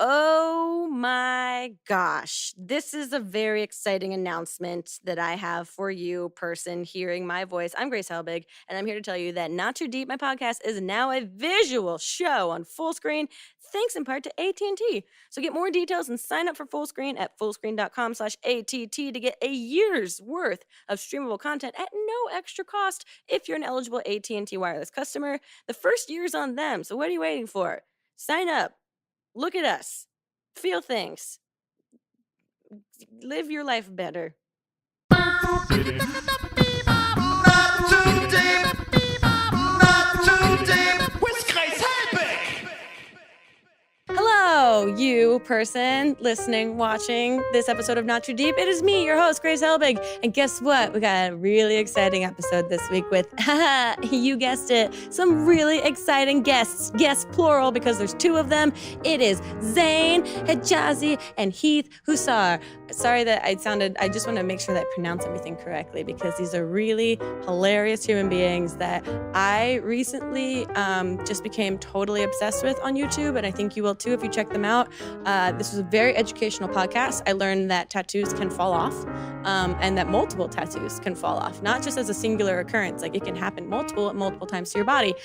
Oh my gosh. This is a very exciting announcement that I have for you, person hearing my voice. I'm Grace Helbig, and I'm here to tell you that Not Too Deep, my podcast, is now a visual show on full screen, thanks in part to AT&T. So get more details and sign up for Full Screen at fullscreen.com/ATT to get a year's worth of streamable content at no extra cost if you're an eligible AT&T wireless customer. The first year's on them, so what are you waiting for? Sign up. Look at us. Feel things. Live your life better. Not too deep. Not too deep. With Grace Helbig. Hello, you person listening, watching this episode of Not Too Deep. It is me, your host, Grace Helbig. And guess what? We got a really exciting episode this week with, you guessed it, some really exciting guests. Guests plural because there's two of them. It is Zane, Heath, and Heath Hussar. Sorry that I just want to make sure that I pronounce everything correctly because these are really hilarious human beings that I recently just became totally obsessed with on YouTube, and I think you will too if you check them out. This was a very educational podcast. I learned that tattoos can fall off, and that multiple tattoos can fall off, not just as a singular occurrence. Like it can happen multiple times to your body.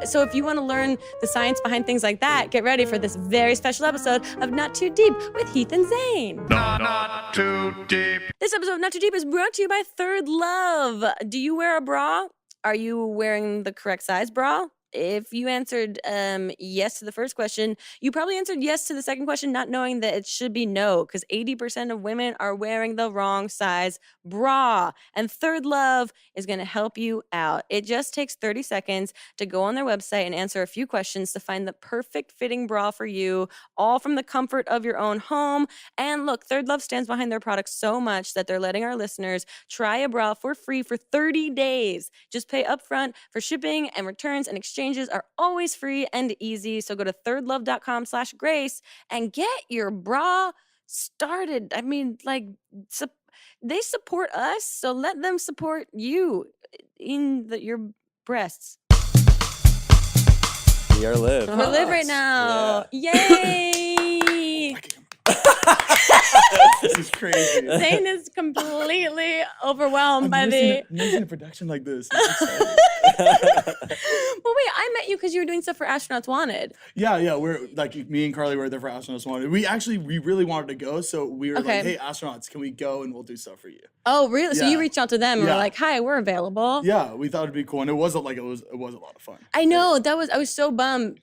So if you want to learn the science behind things like that, get ready for this very special episode of Not Too Deep with Heath and Zane. Not too deep. This episode of Not Too Deep is brought to you by Third Love. Do you wear a bra? Are you wearing the correct size bra? If you answered yes to the first question, you probably answered yes to the second question, not knowing that it should be no, because 80% of women are wearing the wrong size bra. And Third Love is going to help you out. It just takes 30 seconds to go on their website and answer a few questions to find the perfect fitting bra for you, all from the comfort of your own home. And look, Third Love stands behind their products so much that they're letting our listeners try a bra for free for 30 days. Just pay upfront for shipping and returns, and exchanges are always free and easy. So go to thirdlove.com/grace and get your bra started. I mean, like, they support us, so let them support you in your breasts. We are live. We're live right now. Yay! This is crazy. Zane is completely overwhelmed by the... I'm using a production like this. Well, wait, I met you because you were doing stuff for Astronauts Wanted. Yeah, we're like me and Carly were there for Astronauts Wanted. We really wanted to go, so we were like, hey, astronauts, can we go and we'll do stuff for you? Oh, really? So you reached out to them and were Yeah. like, hi, we're available. Yeah, we thought it'd be cool, and it was a lot of fun. I know, I was so bummed.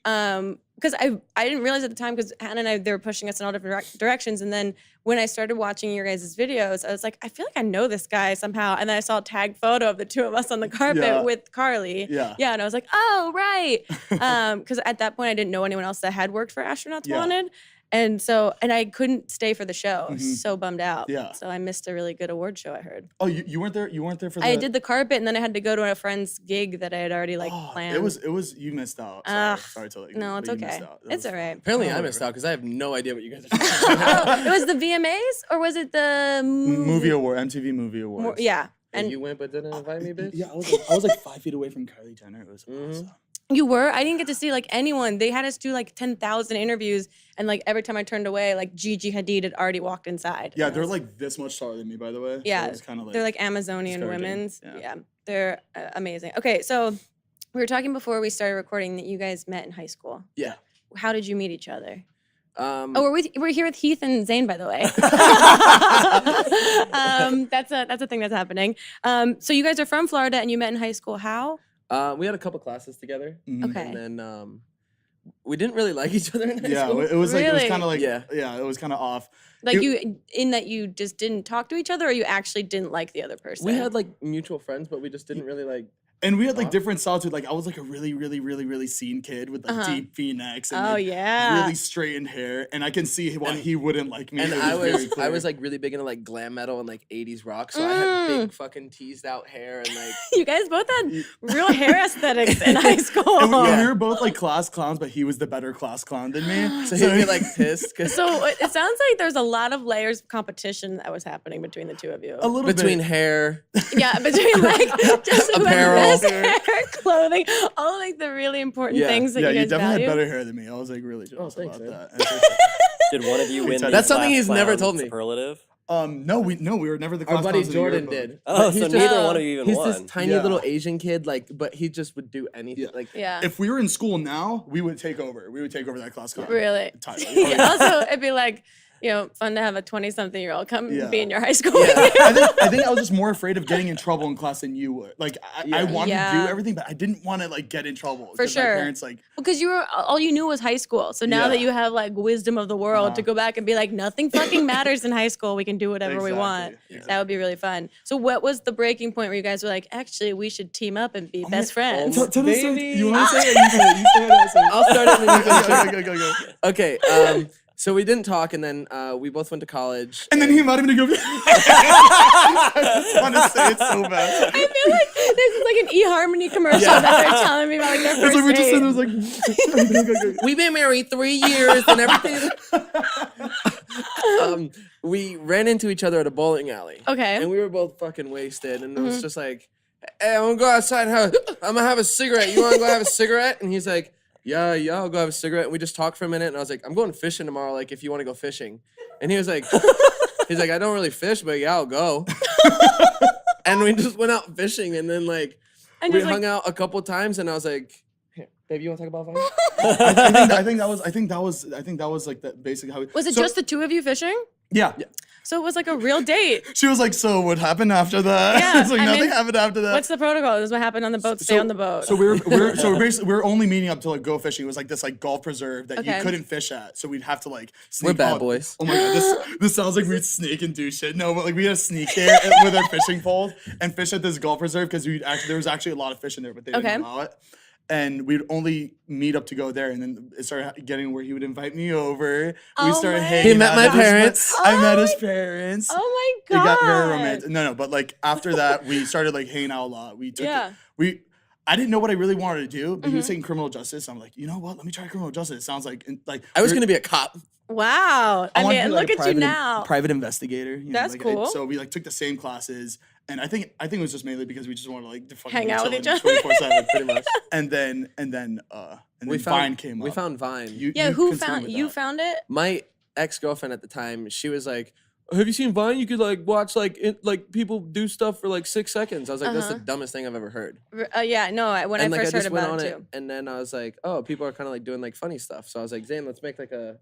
Because I didn't realize at the time, because Hannah and I, they were pushing us in all different directions. And then when I started watching your guys' videos, I was like, I feel like I know this guy somehow. And then I saw a tag photo of the two of us on the carpet with Carly. Yeah. Yeah, and I was like, oh, right. Because at that point, I didn't know anyone else that had worked for Astronauts Wanted. And I couldn't stay for the show. I was so bummed out. Yeah. So I missed a really good award show, I heard. Oh, you weren't there? You weren't there for the... I did the carpet, and then I had to go to a friend's gig that I had already planned. It was you missed out. Sorry to let you No, it's okay. It's all right. Apparently I missed out because I have no idea what you guys are talking about. It was the VMAs, or was it the Movie Award, MTV Movie Awards. Yeah. And you went but didn't invite me, bitch? Yeah, I was like 5 feet away from Kylie Jenner. It was awesome. You were? I didn't get to see anyone. They had us do 10,000 interviews, and every time I turned away, Gigi Hadid had already walked inside. Yeah, they're this much taller than me, by the way. Yeah, so it's kind of they're Amazonian women's. Yeah. Yeah, they're amazing. Okay, so we were talking before we started recording that you guys met in high school. Yeah. How did you meet each other? We're here with Heath and Zane, by the way. That's a thing that's happening. So you guys are from Florida and you met in high school. How? We had a couple classes together. Okay. And then we didn't really like each other in high school. It was it was Really? kind of Yeah. it was kind of off. You just didn't talk to each other, or you actually didn't like the other person? We had mutual friends, but we just didn't really And we had different styles too. I was a really, really, really, really scene kid with deep V-necks and really straightened hair. And I can see why he wouldn't like me. And It I very was clear. really big into glam metal and 80s rock. So I had big fucking teased out hair and You guys both had real hair aesthetics in high school. And we were both class clowns, but he was the better class clown than me. so he'd get pissed. So it sounds like there's a lot of layers of competition that was happening between the two of you. A little between bit. hair, Yeah, between just apparel. chest hair, clothing, all like the really important things that Yeah, you you guys definitely value. had better hair than me. I was like really jealous thanks, about man. that. Did one of you win? That's something class he's never clown told me. Superlative. No, we were never the Our class buddy clowns of the Jordan yearbook. did. Oh, But he's so just- neither one of you even He's won. this tiny Yeah. little Asian kid, but he just would do anything. Yeah. Like, Yeah. If we were in school now, we would take over. We would take over that class clown. Really? Title. Yeah, also, it'd be like, fun to have a 20-something-year-old come Yeah. be in your high school. Yeah. with you. I think I was just more afraid of getting in trouble in class than you would. Like I wanted to do everything, but I didn't want to like get in trouble. For 'cause sure. My parents like Because all you knew was high school. So now that Yeah. you have like wisdom of the world to go back and be like, nothing fucking matters in high school. We can do whatever we want. Exactly, yeah. That would be really fun. So what was the breaking point where you guys were like, actually, we should team up and be best friends? Tell us, Baby. you want to say it? You say it. I'll start it and then you Go, finish go, it. go, go. Okay, so we didn't talk, and then we both went to college. And then he invited me to go. I just want to say it so bad. I feel like this is like an eHarmony commercial that they're telling me about like their It's first like we just date. said it was like. We've been married 3 years and everything. We ran into each other at a bowling alley. Okay. And we were both fucking wasted, and it was just like, hey, I'm gonna go outside and I'm gonna have a cigarette. You wanna go have a cigarette? And he's like, yeah, I'll go have a cigarette. And we just talked for a minute, and I was like, I'm going fishing tomorrow, like if you wanna go fishing. And he was like, I don't really fish, but yeah, I'll go. And we just went out fishing, and then like And we you're like- hung out a couple times, and I was like, here, babe, you wanna talk about Vine? I think that was like the basic how. Was it just the two of you fishing? Yeah. So it was like a real date. She was like, "So what happened after that?" Yeah, It's like I nothing mean, happened after that. What's the protocol? This is what happened on the boat. Stay on the boat. So we're basically we're only meeting up to like go fishing. It was like this like golf preserve that Okay. you couldn't fish at, so we'd have to like sneak. We're bad out. boys. Oh my god, this sounds like we'd sneak and do shit. No, but like we had to sneak there with our fishing poles and fish at this golf preserve because there was actually a lot of fish in there, but they Okay. didn't allow it. And we'd only meet up to go there, and then it started getting where he would invite me over. Oh We started my hanging. He met out. my It was parents. I met Oh his my- parents. Oh my It god. got very romantic. No, but like after that, we started like hanging out a lot. We took Yeah. I didn't know what I really wanted to do, but he Mm-hmm. was taking criminal justice. I'm like, you know what? Let me try criminal justice. It sounds like I was gonna be a cop. Wow. I wanted to mean, be, like, look a at you now. private investigator. You know, That's like, cool. so we like took the same classes, and I think it was just mainly because we just wanted to like fucking Hang be out with each chilling other. 24/7, pretty much. And then Vine came up. We found Vine. Yeah, you who continue found with you that. found it? My ex-girlfriend at the time, she was like, have you seen Vine? You could like watch like people do stuff for like 6 seconds. I was like, that's the dumbest thing I've ever heard. Yeah, no, when And I like first I heard just went about on it it, too. and then I was like, oh, people are kind of like doing like funny stuff. So I was like, Zane, let's make like a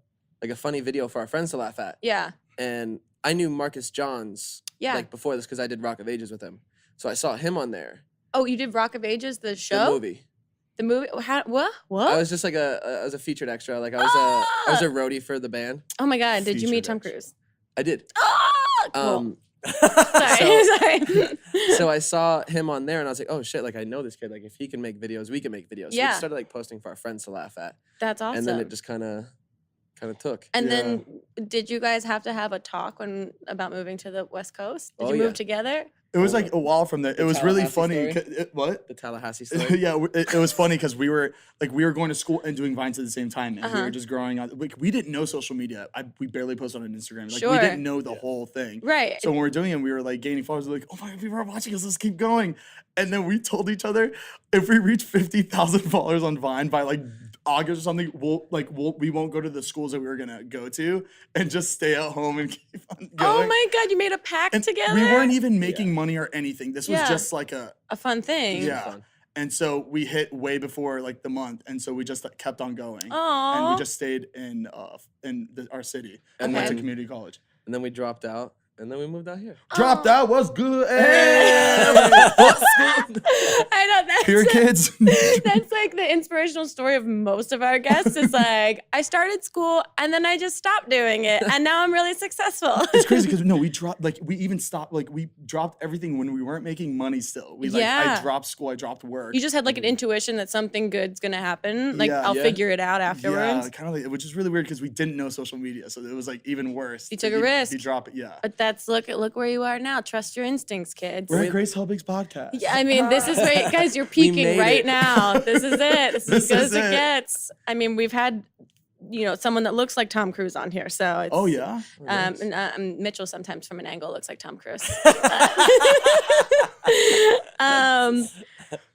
funny video for our friends to laugh at. Yeah. And I knew Marcus Johns Yeah. like before this because I did Rock of Ages with him. So I saw him on there. Oh, you did Rock of Ages, the The show? movie. The movie? What? What? I was just like I was a featured extra. Like I was a roadie for the band. Oh my god, did you meet Featured Tom extra. Cruise? I did. Oh, cool. so- Sorry. So I saw him on there and I was like, oh shit, like I know this kid. Like if he can make videos, we can make videos. So Yeah. we started like posting for our friends to laugh at. That's awesome. And then it just kind of took. And then did you guys have to have a talk about moving to the West Coast? Did Oh, you move yeah. together? It was like a while from there. It was really Tallahassee funny. story? What? The Tallahassee story. Yeah, it was funny because we were going to school and doing Vines at the same time, and we were just growing up. We didn't know social media. We barely posted on Instagram. Like Sure. we didn't know the whole thing. Right. So when we were doing it, we were like gaining followers. We're like, oh my god, people are watching us. Let's keep going. And then we told each other if we reach 50,000 followers on Vine by like August or something, we won't go to the schools that we were gonna go to and just stay at home and keep on going. Oh my god, you made a pact And together? we weren't even making money or anything. This was Yeah. just like a fun thing. yeah. fun. And so we hit way before like the month, and so we just kept on going. And Aw. we just stayed in our city and went to Okay. community college. And then we dropped out and then we moved out here. Dropped out was good. I know that's Here, kids. That's like the inspirational story of most of our guests. Is like I started school and then I just stopped doing it, and now I'm really successful. It's crazy because we dropped we dropped everything when we weren't making money still. Yeah. I dropped school, I dropped work. You just had like an intuition that something good's gonna happen. Like Yeah. I'll Yeah. figure it out afterwards. Yeah, kind of like, which is really weird because we didn't know social media, so it was like even worse. You took a risk. You drop it, yeah. But that's look where you are now. Trust your instincts, kids. We're at Grace Helbig's podcast. Yeah, I mean, this is where guys, you're peaking made right it. now. This is it. This is This as good is as it it. gets. I mean, we've had, someone that looks like Tom Cruise on here. So it's, Oh yeah. and Mitchell sometimes from an angle looks like Tom Cruise.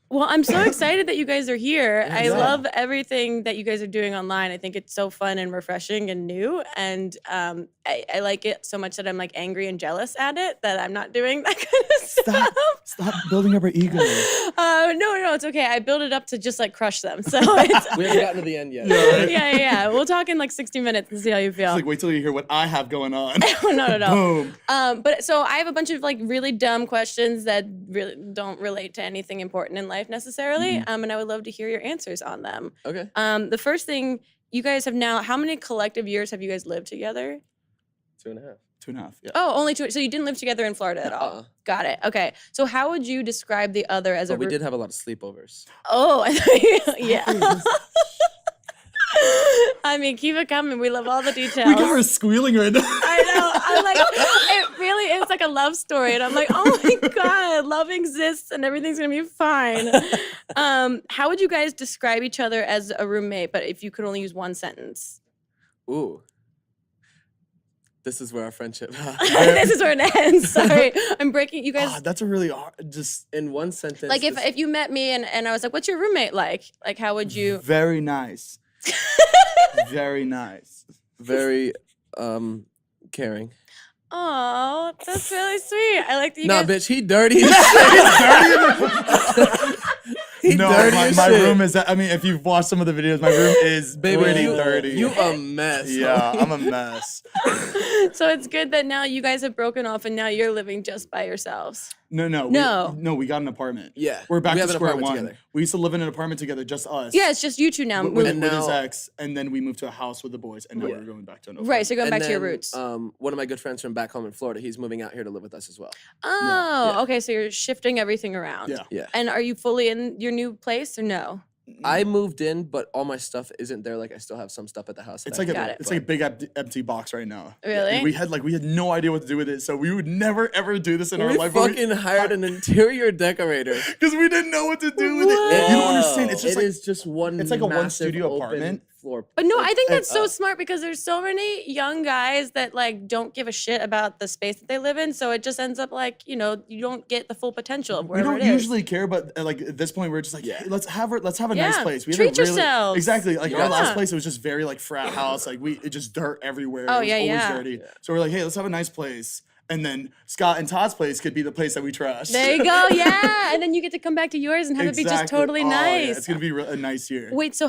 Well, I'm so excited that you guys are here. I Yeah. love everything that you guys are doing online. I think it's so fun and refreshing and new. And I like it so much that I'm like angry and jealous at it that I'm not doing that kind of stuff. Stop building up our ego. No, it's okay. I build it up to just like crush them. So it's, We haven't gotten to the end yet. yeah. We'll talk in like 60 minutes and see how you feel. It's like, wait till you hear what I have going on. no. Boom. But so I have a bunch of like really dumb questions that really don't relate to anything important in life necessarily. And I would love to hear your answers on them. Okay. The first thing, you guys have now, how many collective years have you guys lived together? 2.5. 2.5. Yeah. Oh, only 2. So you didn't live together in Florida at all. Uh-uh. Got it. Okay. So how would you describe the other as But a we did have a lot of sleepovers. Oh, yeah. I mean, keep it coming. We love all the details. We got her squealing right now. I know. I'm like, it really is like a love story. And I'm like, oh my God, love exists and everything's going to be fine. How would you guys describe each other as a roommate, but if you could only use one sentence? Ooh. This is where our friendship. This is where it ends. Sorry. I'm breaking you guys. That's a really hard, just In one sentence. Like if you met me and I was like, what's your roommate like? Like, how would you? very nice. Very nice. very caring. Oh, that's really sweet. I like that you Nah, guys. bitch, he dirty as shit. He No, dirty my as my shit. room is, I mean, if you've watched some of the videos, my room is Baby, pretty you, dirty. You a mess. Yeah, I'm a mess. So it's good that now you guys have broken off and now you're living just by yourselves. No. We got an apartment. Yeah, We're back we to have an square apartment one. together. We used to live in an apartment together, just us. Yeah, it's just you two now. With And his now- ex, and then we moved to a house with the boys, and now we're going back to an apartment. Right, so you're going And back to your then, roots. One of my good friends from back home in Florida, he's moving out here to live with us as well. Oh, yeah. okay. So you're shifting everything around. Yeah. Yeah. And are you fully in your new place or no? I moved in, but all my stuff isn't there. Like I still have some stuff at the house. that It's I like Got a it. it's like a big empty box right now. Really? And we had no idea what to do with it, so we would never ever do this in our we life. fucking hired an interior decorator. Because we didn't know what to do with it. What? You don't understand. It's just It like is just one. it's like a one massive studio open apartment. floor. But no, I think that's so uh, smart because there's so many young guys that like don't give a shit about the space that they live in. So it just ends up like, you don't get the full potential of we wherever don't it is. usually care, but like at this point, we're just like, Yeah. hey, let's have a Yeah, nice place. We have treat a really, yourselves. Exactly. Like our Yeah. last place, it was just very like frat house. Like it just dirt everywhere. Oh, It was yeah, always yeah. dirty. So we're like, hey, let's have a nice place. And then Scott and Todd's place could be the place that we trash. There you go. Yeah. And then you get to come back to yours and have it be just Exactly. totally Oh, yeah, nice. it's gonna be a nice year. Wait, so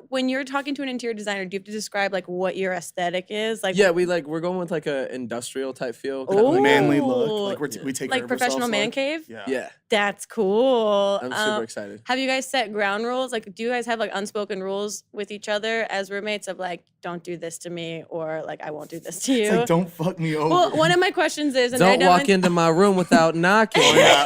when you're talking to an interior designer, do you have to describe like what your aesthetic is? Like Yeah, we're going with like a industrial type feel. kinda like- Manly Ooh. look. Like we take care like of professional ourselves, man like- cave? Yeah. Yeah, That's cool. I'm super excited. Have you guys set ground rules? Like, do you guys have like unspoken rules with each other as roommates of like, don't do this to me or like, I won't do this to you? It's like, don't fuck me over. Well, one of my questions is, and I Don't don't walk into my room without knocking. Oh, yeah,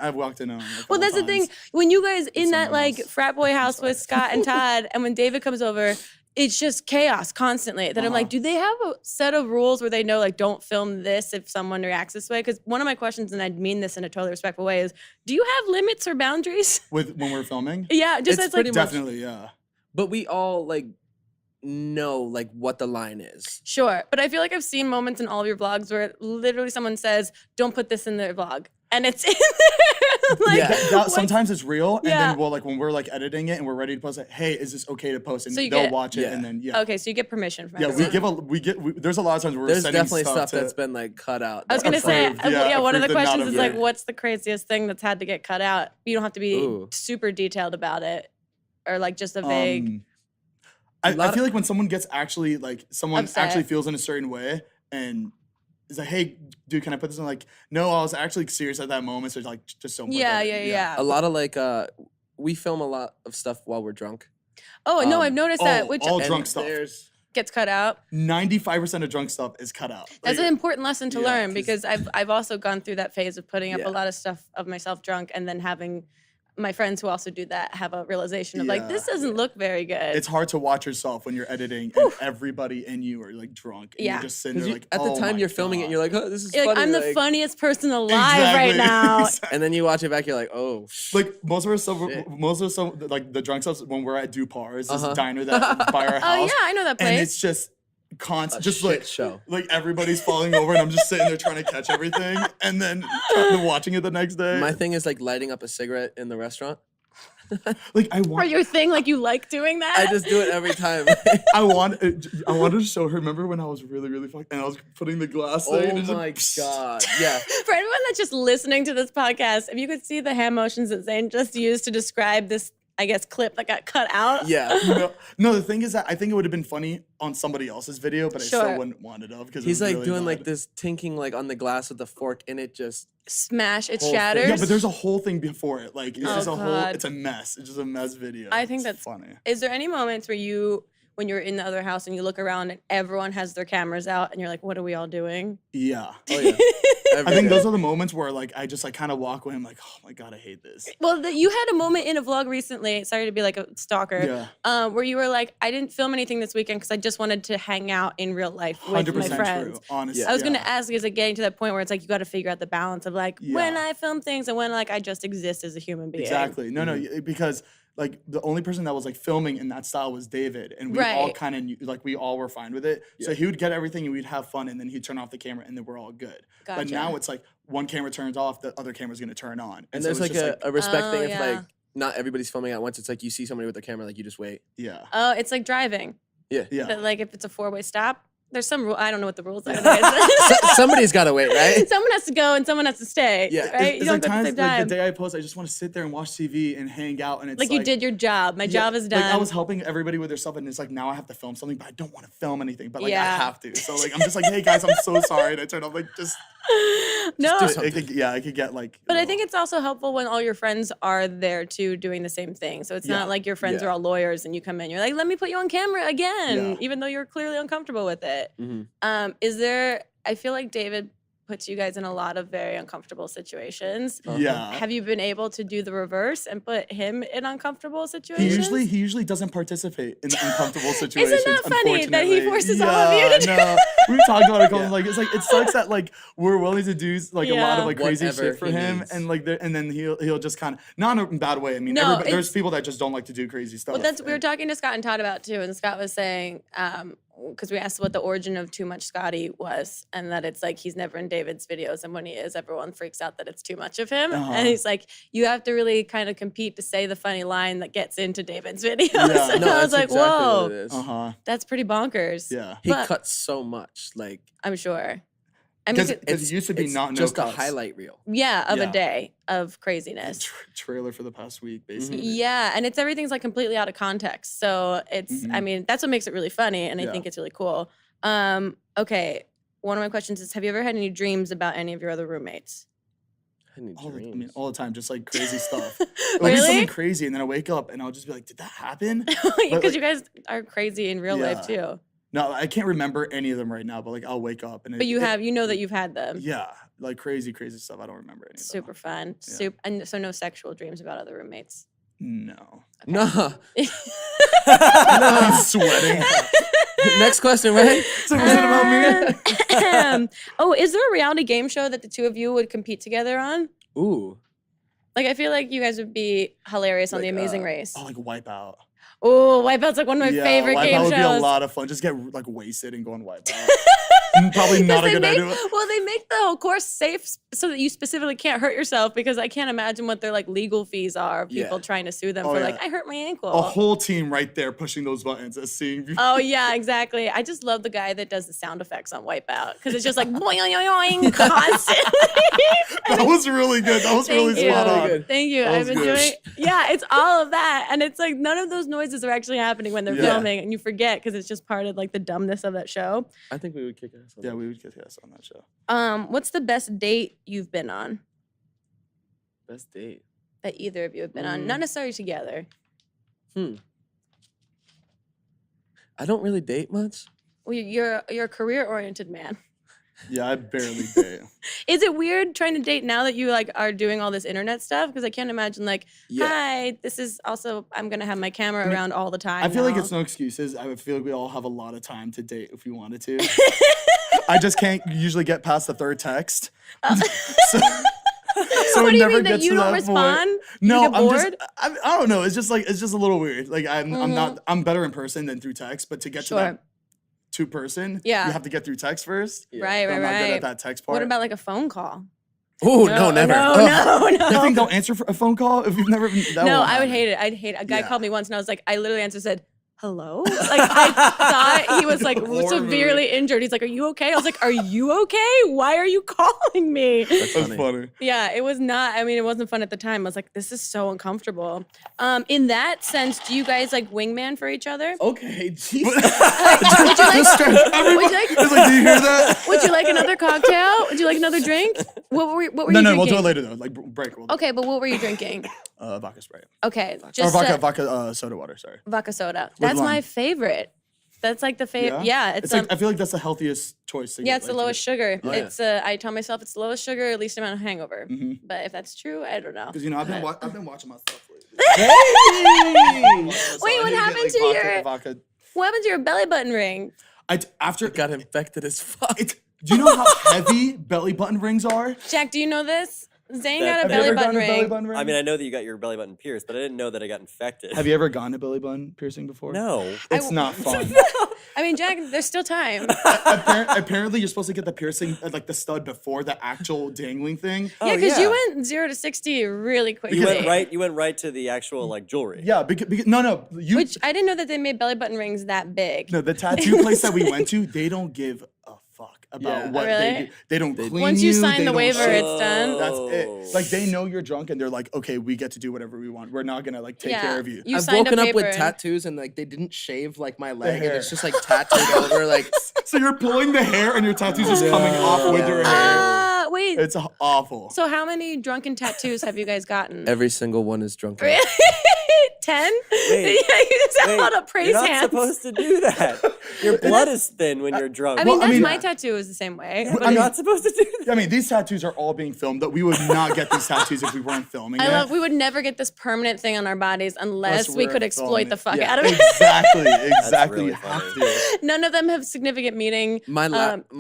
I've walked in on. Well, that's the thing. When you guys in that someone like else. frat boy house with Scott and Todd, and when David comes over, it's just chaos constantly. Then I'm like, do they have a set of rules where they know like don't film this if someone reacts this way? Because one of my questions, and I mean this in a totally respectful way, is do you have limits or boundaries? When we're filming. Yeah, just It's as like pretty much- Definitely, yeah. But we all like know like what the line is. sure. But I feel like I've seen moments in all of your vlogs where literally someone says, "Don't put this in their vlog," and it's in there. Like, Yeah. what's- Sometimes it's real, and Yeah. then we'll like when we're like editing it and we're ready to post it. Hey, is this okay to post? And So you they'll get- watch it, Yeah. and then yeah, Okay, so you get permission from yeah. everyone. There's a lot of times where we're There's sending definitely stuff to, that's been like cut out. I was gonna say, approved, yeah, one of the approved and not questions is like, approved. what's the craziest thing that's had to get cut out? You don't have to be Ooh. super detailed about it, or like just a vague. I lot feel of- like when someone gets actually like someone Upset. actually feels in a certain way and is like, hey, dude, can I put this in? Like, no, I was actually serious at that moment, so like just don't. Put Yeah, that yeah, in. yeah. a lot of like we film a lot of stuff while we're drunk. Oh no, I've noticed that, Oh, which all And drunk stuff. there's- gets cut out. 95% of drunk stuff is cut out. That's Like, an important lesson to yeah, learn 'cause- because I've also gone through that phase of putting up Yeah. a lot of stuff of myself drunk and then having my friends who also do that have a realization of like Yeah. this doesn't look very good. it's hard to watch yourself when you're editing and everybody in you are like drunk. And Yeah. you're just sitting 'cause there you- like at the oh time my you're filming it, and God. you're like, oh, this is You're like, funny. I'm the like- funniest person alive right now. Exactly. And then you watch it back, you're like, oh, Like most of our stuff, Shit. most of the stuff, like the drunk stuff when we're at Dupar's, this Uh-huh. diner that by our house. Oh yeah, I know that And place. it's just constant, A just shit like show. like everybody's falling over, and I'm just sitting there trying to catch everything, and then watching it the next day. My thing is like lighting up a cigarette in the restaurant. Like I Or want. your thing, like you like doing that? I just do it every time. I wanted to show her. Remember when I was really fucked and I was putting the glass thing? and Oh it's my like, god. Yeah. For anyone that's just listening to this podcast, if you could see the hand motions that Zane just used to describe this, I guess, clip that got cut out. Yeah. No, the thing is that I think it would have been funny on somebody else's video, but I Sure. still wouldn't want it of because He's like really doing bad. like this tinking like on the glass with the fork and it just Smash, it Whole thing. shatters. Yeah, but there's a whole thing before it. Like it's Oh, just a whole. God. It's a mess. It's just a mess video. I think It's that's funny. Is there any moments where you, when you're in the other house and you look around and everyone has their cameras out and you're like, what are we all doing? Yeah. oh yeah. I think those are the moments where like I just like kind of walk away. I'm like, oh my god, I hate this. Well, you had a moment in a vlog recently, sorry to be like a stalker, Yeah. where you were like, I didn't film anything this weekend because I just wanted to hang out in real life with 100% my friends. true. Honestly, I was yeah. gonna ask, is it getting to that point where it's like you got to figure out the balance of like when Yeah. I film things and when like I just exist as a human being. Exactly. No, Mm-hmm. no, because like the only person that was like filming in that style was David, and we all Right. kind of knew, like we all were fine with it. So Yeah. he would get everything, and we'd have fun, and then he'd turn off the camera, and then we're all good. But Gotcha. now it's like one camera turns off, the other camera's gonna turn on, And so there's it's like just a respect Oh, thing if yeah. like not everybody's filming at once. It's like you see somebody with their camera, like you just wait. yeah, Oh, it's like driving. Yeah. yeah. That, like if it's a 4-way stop, there's some rule. I don't know what the rules are. Somebody's got to wait, right? Someone has to go and someone has to stay. Yeah. Right? It's you like don't go at times the same like time. the day I post, I just want to sit there and watch TV and hang out, and it's Like you did your job. My Yeah, job is done. Like I was helping everybody with their stuff, and it's like now I have to film something, but I don't want to film anything, but like I Yeah. have to. So like I'm just like, hey guys, I'm so sorry, and I turn off like just no, do it something. could, yeah, I could get like. but I think it's also helpful when all your friends are there too doing the same thing. So it's Yeah. not like your friends Yeah. are all lawyers and you come in, you're like, let me put you on camera again, Yeah. even though you're clearly uncomfortable with it. Mhm. Is there, I feel like David puts you guys in a lot of very uncomfortable situations. yeah. Have you been able to do the reverse and put him in uncomfortable situations? He usually doesn't participate in uncomfortable situations. Isn't that funny that he unfortunately. forces all of you to do no. We've talked about it. Yeah. Like it's like it sucks that like we're willing to do like a lot Yeah. of like crazy Whatever shit for he him, needs. and like and then he'll just kind of not in a bad way. I mean, No, there's it's- people that just don't like to do crazy stuff. Well, that's we were and- talking to Scott and Todd about too, and Scott was saying because we asked what the origin of Too Much Scotty was, and that it's like he's never in David's videos, and when he is, everyone freaks out that it's too much of him, Uh-huh. and he's like, you have to really kind of compete to say the funny line that gets into David's videos. Yeah. and No, I was that's like, exactly what whoa, it is. that's pretty bonkers. Yeah. He But- cuts so much, like I'm sure. I mean, Because it used to be it's not no just a cuts. highlight reel. yeah, of a Yeah. day of craziness. Trailer for the past week, basically. Yeah, and it's everything's like completely out of context. So it's I mean, that's what makes it really funny and I Yeah. think it's really cool. Okay, one of my questions is have you ever had any dreams about any of your other roommates? I need I mean, dreams. all the time, just like crazy stuff. Like it's Really? something crazy, and then I wake up and I'll just be like, "Did that happen?" Because like- you guys are crazy in real life Yeah. too. No, I can't remember any of them right now, but like I'll wake up and But you know that you've had them. yeah, like crazy stuff. I don't remember any of them. Super fun. Yeah. And so no sexual dreams about other roommates. No. No. I'm sweating. Next question, right? So was it about me? Oh, is there a reality game show that the two of you would compete together on? Ooh. Like I feel like you guys would be hilarious on Like, The Amazing Race. Oh, like Wipeout. Oh, Wipeout's like one of my Yeah, favorite Wipeout game would be a shows. lot of fun. Just get like wasted and go on Wipeout. Probably not a They good make, idea. well, they make the whole course safe so that you specifically can't hurt yourself because I can't imagine what their like legal fees are of people Yeah. trying to sue them Oh, for yeah. like I hurt my ankle. A whole team right there pushing those buttons as seeing. Oh yeah, exactly. I just love the guy that does the sound effects on Wipeout because it's just like boing boing boing constantly. That was really good. That was really Thank you. spot on. Really good. Thank you. That I've was been good. doing. Yeah, it's all of that, and it's like none of those noises are actually happening when they're Yeah. filming, and you forget because it's just part of like the dumbness of that show. I think we would kick ass. Yeah, we would get yes on that show. What's the best date you've been on Best date. that either of you have been on? Not necessarily together. I don't really date much. Well, you're a career oriented man. Yeah, I barely date. Is it weird trying to date now that you like are doing all this internet stuff? Because I can't imagine like, Yeah. hi, this is also I'm gonna have my camera around all the time. I feel like now." it's no excuses. I feel like we all have a lot of time to date if we wanted to. I just can't usually get past the third text. So What it do you never mean that gets you to don't that respond? point. You No, get I'm bored? just I don't know. It's just a little weird. Like I'm Mm-hmm. not I'm better in person than through text, but to get Sure. person, Yeah. you have to get through text first. Right, I'm not good right. at that text part. What about like a phone call? Oh no, never. No, Ugh. no, You no. think they'll answer for a phone call if you've never? No, I would hate it. I'd hate it. A guy Yeah. called me once and I was like, I literally answered, said, hello? Like, I thought he was like Horror severely injured. He's like, are you okay? I was like, are you okay? Why are you calling me? That's That's funny. funny. Yeah, it was not. I mean, it wasn't fun at the time. I was like, this is so uncomfortable. In that sense, do you guys like wingman for each other? Okay, Jesus. Would you like, Everybody, would you like- it's like, do you hear that? would you like another cocktail? Would you like another drink? What were you No, drinking? we'll do it later though. Like break. We'll do Okay, but what were you drinking? vodka Sprite. Okay, Or just vodka soda water. Sorry. vodka soda. That's my lime. favorite. That's like the favorite. Yeah, it's like, I feel like that's the healthiest choice. yeah, it's the lowest sugar. yeah. It's I tell myself it's the lowest sugar, least amount of hangover. But if that's true, I don't know. Because I've been watching my stuff lately. Wait, what happened to your vodka? what happened to your belly button ring? After Got infected as fuck. do you know how heavy belly button rings are? Jack, do you know this? Zane That- got a Have you belly ever button gotten a belly ring. button ring? I mean, I know that you got your belly button pierced, but I didn't know that I got infected. Have you ever gotten a belly button piercing before? No. It's not fun. I mean, Jack, there's still time. Apparently, you're supposed to get the piercing, like the stud, before the actual dangling thing. Yeah, because you yeah. went 0 to 60 really quickly. You went right to the actual like jewelry. Yeah, because no, you. Which I didn't know that they made belly button rings that big. No, the tattoo place that we went to, they don't give a fuck about Yeah. what Really? they do. They don't clean Once you sign they the don't waiver, shit. it's done. That's Oh. it. Like they know you're drunk and they're like, okay, we get to do whatever we want. We're not gonna like take Yeah. care of you. You I've signed woken a up with paper. tattoos and like they didn't shave like my leg and hair. it's just like tattooed over like So you're pulling the hair and your tattoo's just coming off with your hair. Wait. It's awful. So how many drunken tattoos have you guys gotten? every single one is drunken. 10? Wait, yeah, you just have a lot of praise you're not hands. supposed to do that. Your blood is thin when you're drunk. I mean, Well, I mean- my tattoo is the same way. but you're not supposed to do that. I mean, these tattoos are all being filmed. That we would not get these tattoos if we weren't filming I it. love. We would never get this permanent thing on our bodies unless we we're could exploit filming the it. fuck Yeah. out of it. Exactly. really You have funny. to. None of them have significant meaning. My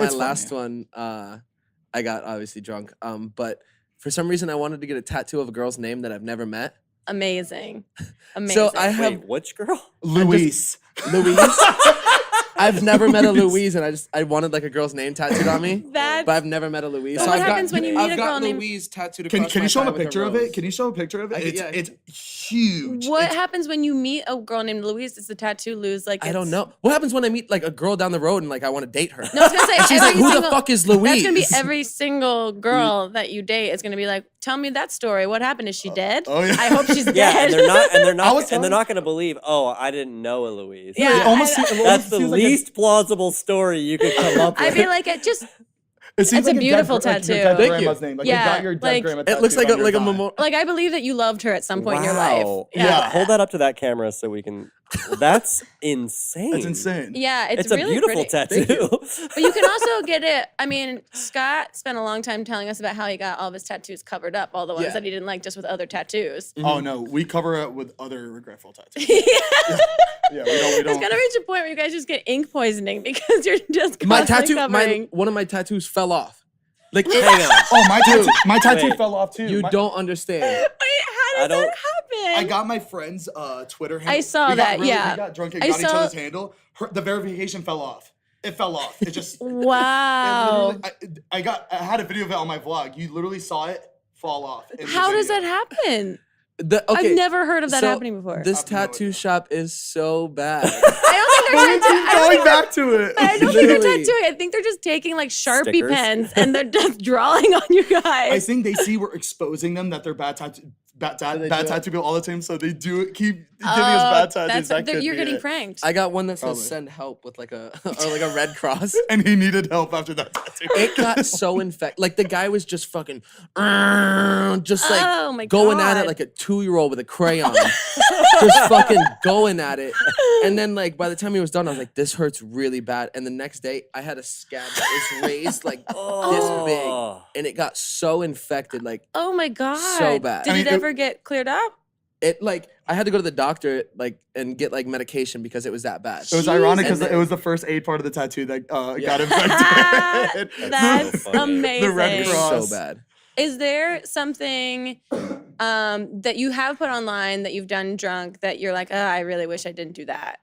It's last funny. one, I got obviously drunk. But for some reason I wanted to get a tattoo of a girl's name that I've never met. Amazing, amazing. So I have Wait, which girl? Luis. Louise. I've never met a Louise, and I wanted like a girl's name tattooed on me, That's- but I've never met a Louise. But So what I've happens got, when you meet I've a got girl named- Louise tattooed Can across you my show him a thigh with picture of rose. it? Can you show a picture of it? yeah, I It's huge. What It's- happens when you meet a girl named Louise? Does the tattoo lose like? I don't its- know. What happens when I meet like a girl down the road and like I want to date her? No, I was gonna say She's like, every who the single- fuck is Louise? That's gonna be every single girl that you date. Is gonna be like, tell me that story. What happened? Is she dead? oh, yeah. I hope she's Yeah, dead. and they're not, and they're I not, was and telling- they're not going to believe. Oh, I didn't know a Louise. Yeah, It almost, I- it almost That's the seems like a- least plausible story you could come up with. I feel like it just it seems it's a like beautiful dead, like your tattoo. dead Thank you. grandma's name. Like Yeah, you got your dead like- grandma It looks like tattooed a on your thigh. memorial. like I believe that you loved her at some point in your life. Wow. Yeah. Hold that up to that camera so we can. That's insane. That's insane. Yeah, it's It's a really beautiful pretty. tattoo. But you can also get it. I mean, Scott spent a long time telling us about how he got all of his tattoos covered up, all the ones Yeah. that he didn't like, just with other tattoos. Oh no, we cover it with other regretful tattoos. yeah. Yeah, we don't. It's gonna reach a point where you guys just get ink poisoning because you're just My constantly tattoo, covering. one of my tattoos fell off. Like Hang on. Oh, my tattoo Wait. fell off too. you My- don't understand. Wait, how I does that don't- happen? I got my friend's Twitter handle. I saw We got that, really- yeah. We got drunk and I got each saw- other's handle. The verification fell off. It fell off. It just. Wow. I had a video of it on my vlog. You literally saw it fall off. in the How does video. that happen? Okay, I've never heard of that so happening before. This I've no tattoo idea. shop is so bad. I don't think they're trying to. I don't Going think back to it. I don't think they're Literally. tattooing. I think they're just taking like Sharpie Stickers. pens and they're just drawing on you I guys. think they see we're exposing them that they're bad tattoo. Bad they do tattoo people all the time, so they do keep giving us Oh, bad tattoos. That could you're be getting it. pranked. I got one that says Probably. "send help" with like a or like a red cross. And he needed help after that tattoo. It got so infected. Like the guy was just fucking, just like Oh my going at God. it like a 2-year-old with a crayon, just fucking going at it. And then like by the time he was done, I was like, "This hurts really bad." And the next day, I had a scab that was raised like this Oh. big, and it got so infected. Like Oh my god. So bad. Did I mean, it ever get cleared up? it, like I had to go to the doctor like and get like medication because it was that bad. It was ironic because And it was the first aid part of the tattoo that got Ah, infected. That's So funny. amazing. The Red It was Cross. so bad. Is there something that you have put online that you've done drunk that you're like, oh, I really wish I didn't do that?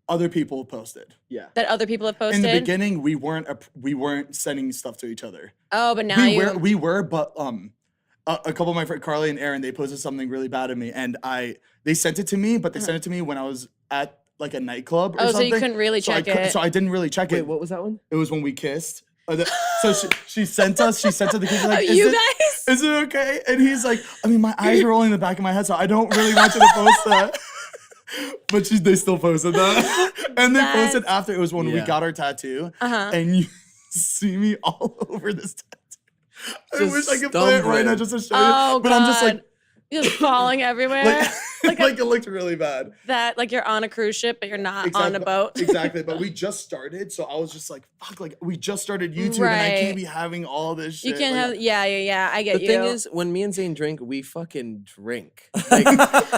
other people posted. Yeah. That other people have In posted? the beginning, we weren't sending stuff to each other. Oh, but now We were, but a couple of my friends, Carly and Aaron, they posted something really bad of me, and they sent it to me, but they sent it to me when I was at like a nightclub or Oh, so something. you couldn't really check it. So I didn't really check Wait, it. what was that one? It was when we kissed. So she sent to the kids like, Oh, you guys? is it okay? And he's like, I mean, my eyes are rolling in the back of my head, so I don't really want you to post that. But they still posted that. And they posted after. It was when we Yeah. got our tattoo. Uh-huh. And you see me all over this tattoo. I Just wish I could play it right now stumbling. just to show Oh, you. But I'm just like, God. Just falling everywhere. like, Like it looked really bad. that, like you're on a cruise ship, but you're not on a boat. Exactly. But we just started. So I was just like, fuck, like we just started YouTube and I Right. can't be having all this shit. You can't like, have, yeah. I get The you. thing is, when me and Zane drink, we fucking drink. Like,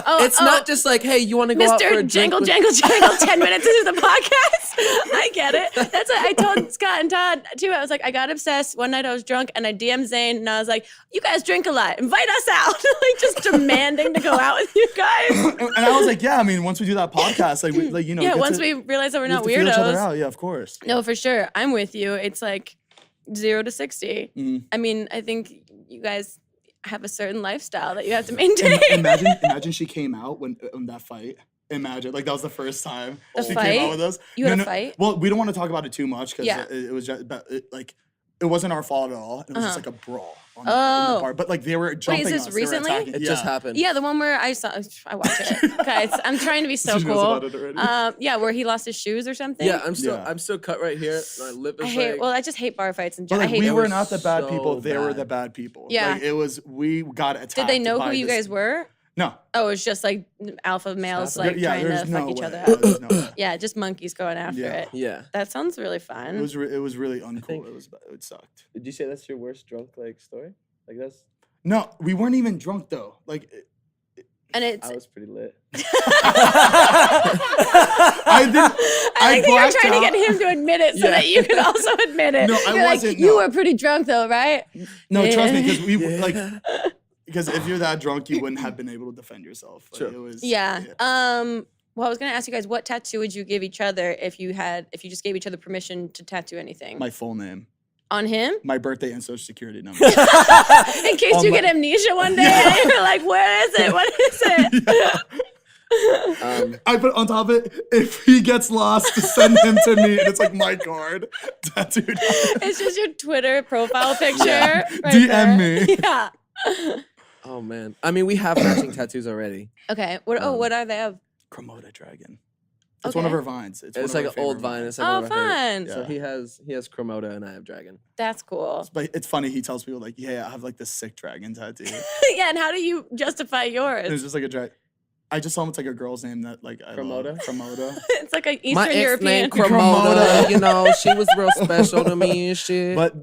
oh, it's not just like, hey, you want to go out for a Mr. drink? Jangle, with- jangle, jangle, 10 minutes into the podcast. I get it. That's what I told Scott and Todd too. I was like, I got obsessed. One night I was drunk and I DM'd Zane and I was like, you guys drink a lot. Invite us out. Like just demanding to go out with you guys. and I was like, yeah, I mean, once we do that podcast, like, you know, Yeah, get once to- we realize that we're we have not to feel each other weirdos. out. Yeah, of course. No, for sure. I'm with you. It's like 0 to 60. Mhm. I mean, I think you guys have a certain lifestyle that you have to maintain. Imagine she came out when on that fight. Imagine, like that was the first time The she fight? came out with us. You had a fight? Well, we don't want to talk about it too much because Yeah. it was just like it wasn't our fault at all. It was just like a brawl on the Oh. part. But like they were jumping this us. They were recently? attacking- It just happened. Yeah, the one where I watch it. Guys, I'm trying to be so She knows cool. about it already. Yeah, where he lost his shoes or something. Yeah, Yeah. I'm still cut right here. My lip is I hate. like, Well, I just hate bar fights in But general. like, I hate we it. were was not the bad so people. They were bad. the bad people. Yeah. Like, we got attacked. Did they know by who you this- guys were? No. Oh, it was just like alpha males like Yeah, trying to there's fuck no each way. other Yeah, out. there's no way. Yeah, just monkeys going after Yeah. it. yeah. That sounds really fun. It was really uncool. think- It sucked. Did you say that's your worst drunk like story? Like that's No, we weren't even drunk though. Like and it's. I was pretty lit. I didn't. I think you were blacked trying out. to get him to admit it so Yeah. that you could also admit it. No, I You're like, wasn't, you no. were pretty drunk though, right? No, trust me, because we Yeah. like because if you're that drunk, you wouldn't have been able to defend yourself. Like, True. It was, Yeah. Well, I was gonna ask you guys, what tattoo would you give each other if you just gave each other permission to tattoo anything My full name, on him, my birthday, and social security number. in case On you my- get amnesia one day and you're like, where is it? What is it? I put on top of it, if he gets lost, send him to me, and it's like my card tattooed. It's just your Twitter profile picture. Yeah. Right DM there. me. Yeah. Oh man. I mean, we have matching tattoos already. Okay. What are they of? Cremota dragon. It's one of Okay. her vines. It's, It's one like of an her old favorite vine. vines. It's like Oh, one of my favorite- fun. So he has Cremota and I have Dragon. That's cool. But it's funny. He tells people like, "Yeah, I have like this sick dragon tattoo." Yeah. And how do you justify It's yours? just like a dragon. I just saw him. It's like a girl's name that like I love. Cremota? Cremota. It's like an Eastern My ex European. named Cremota. Cremota. You know, she was real special to me and shit. But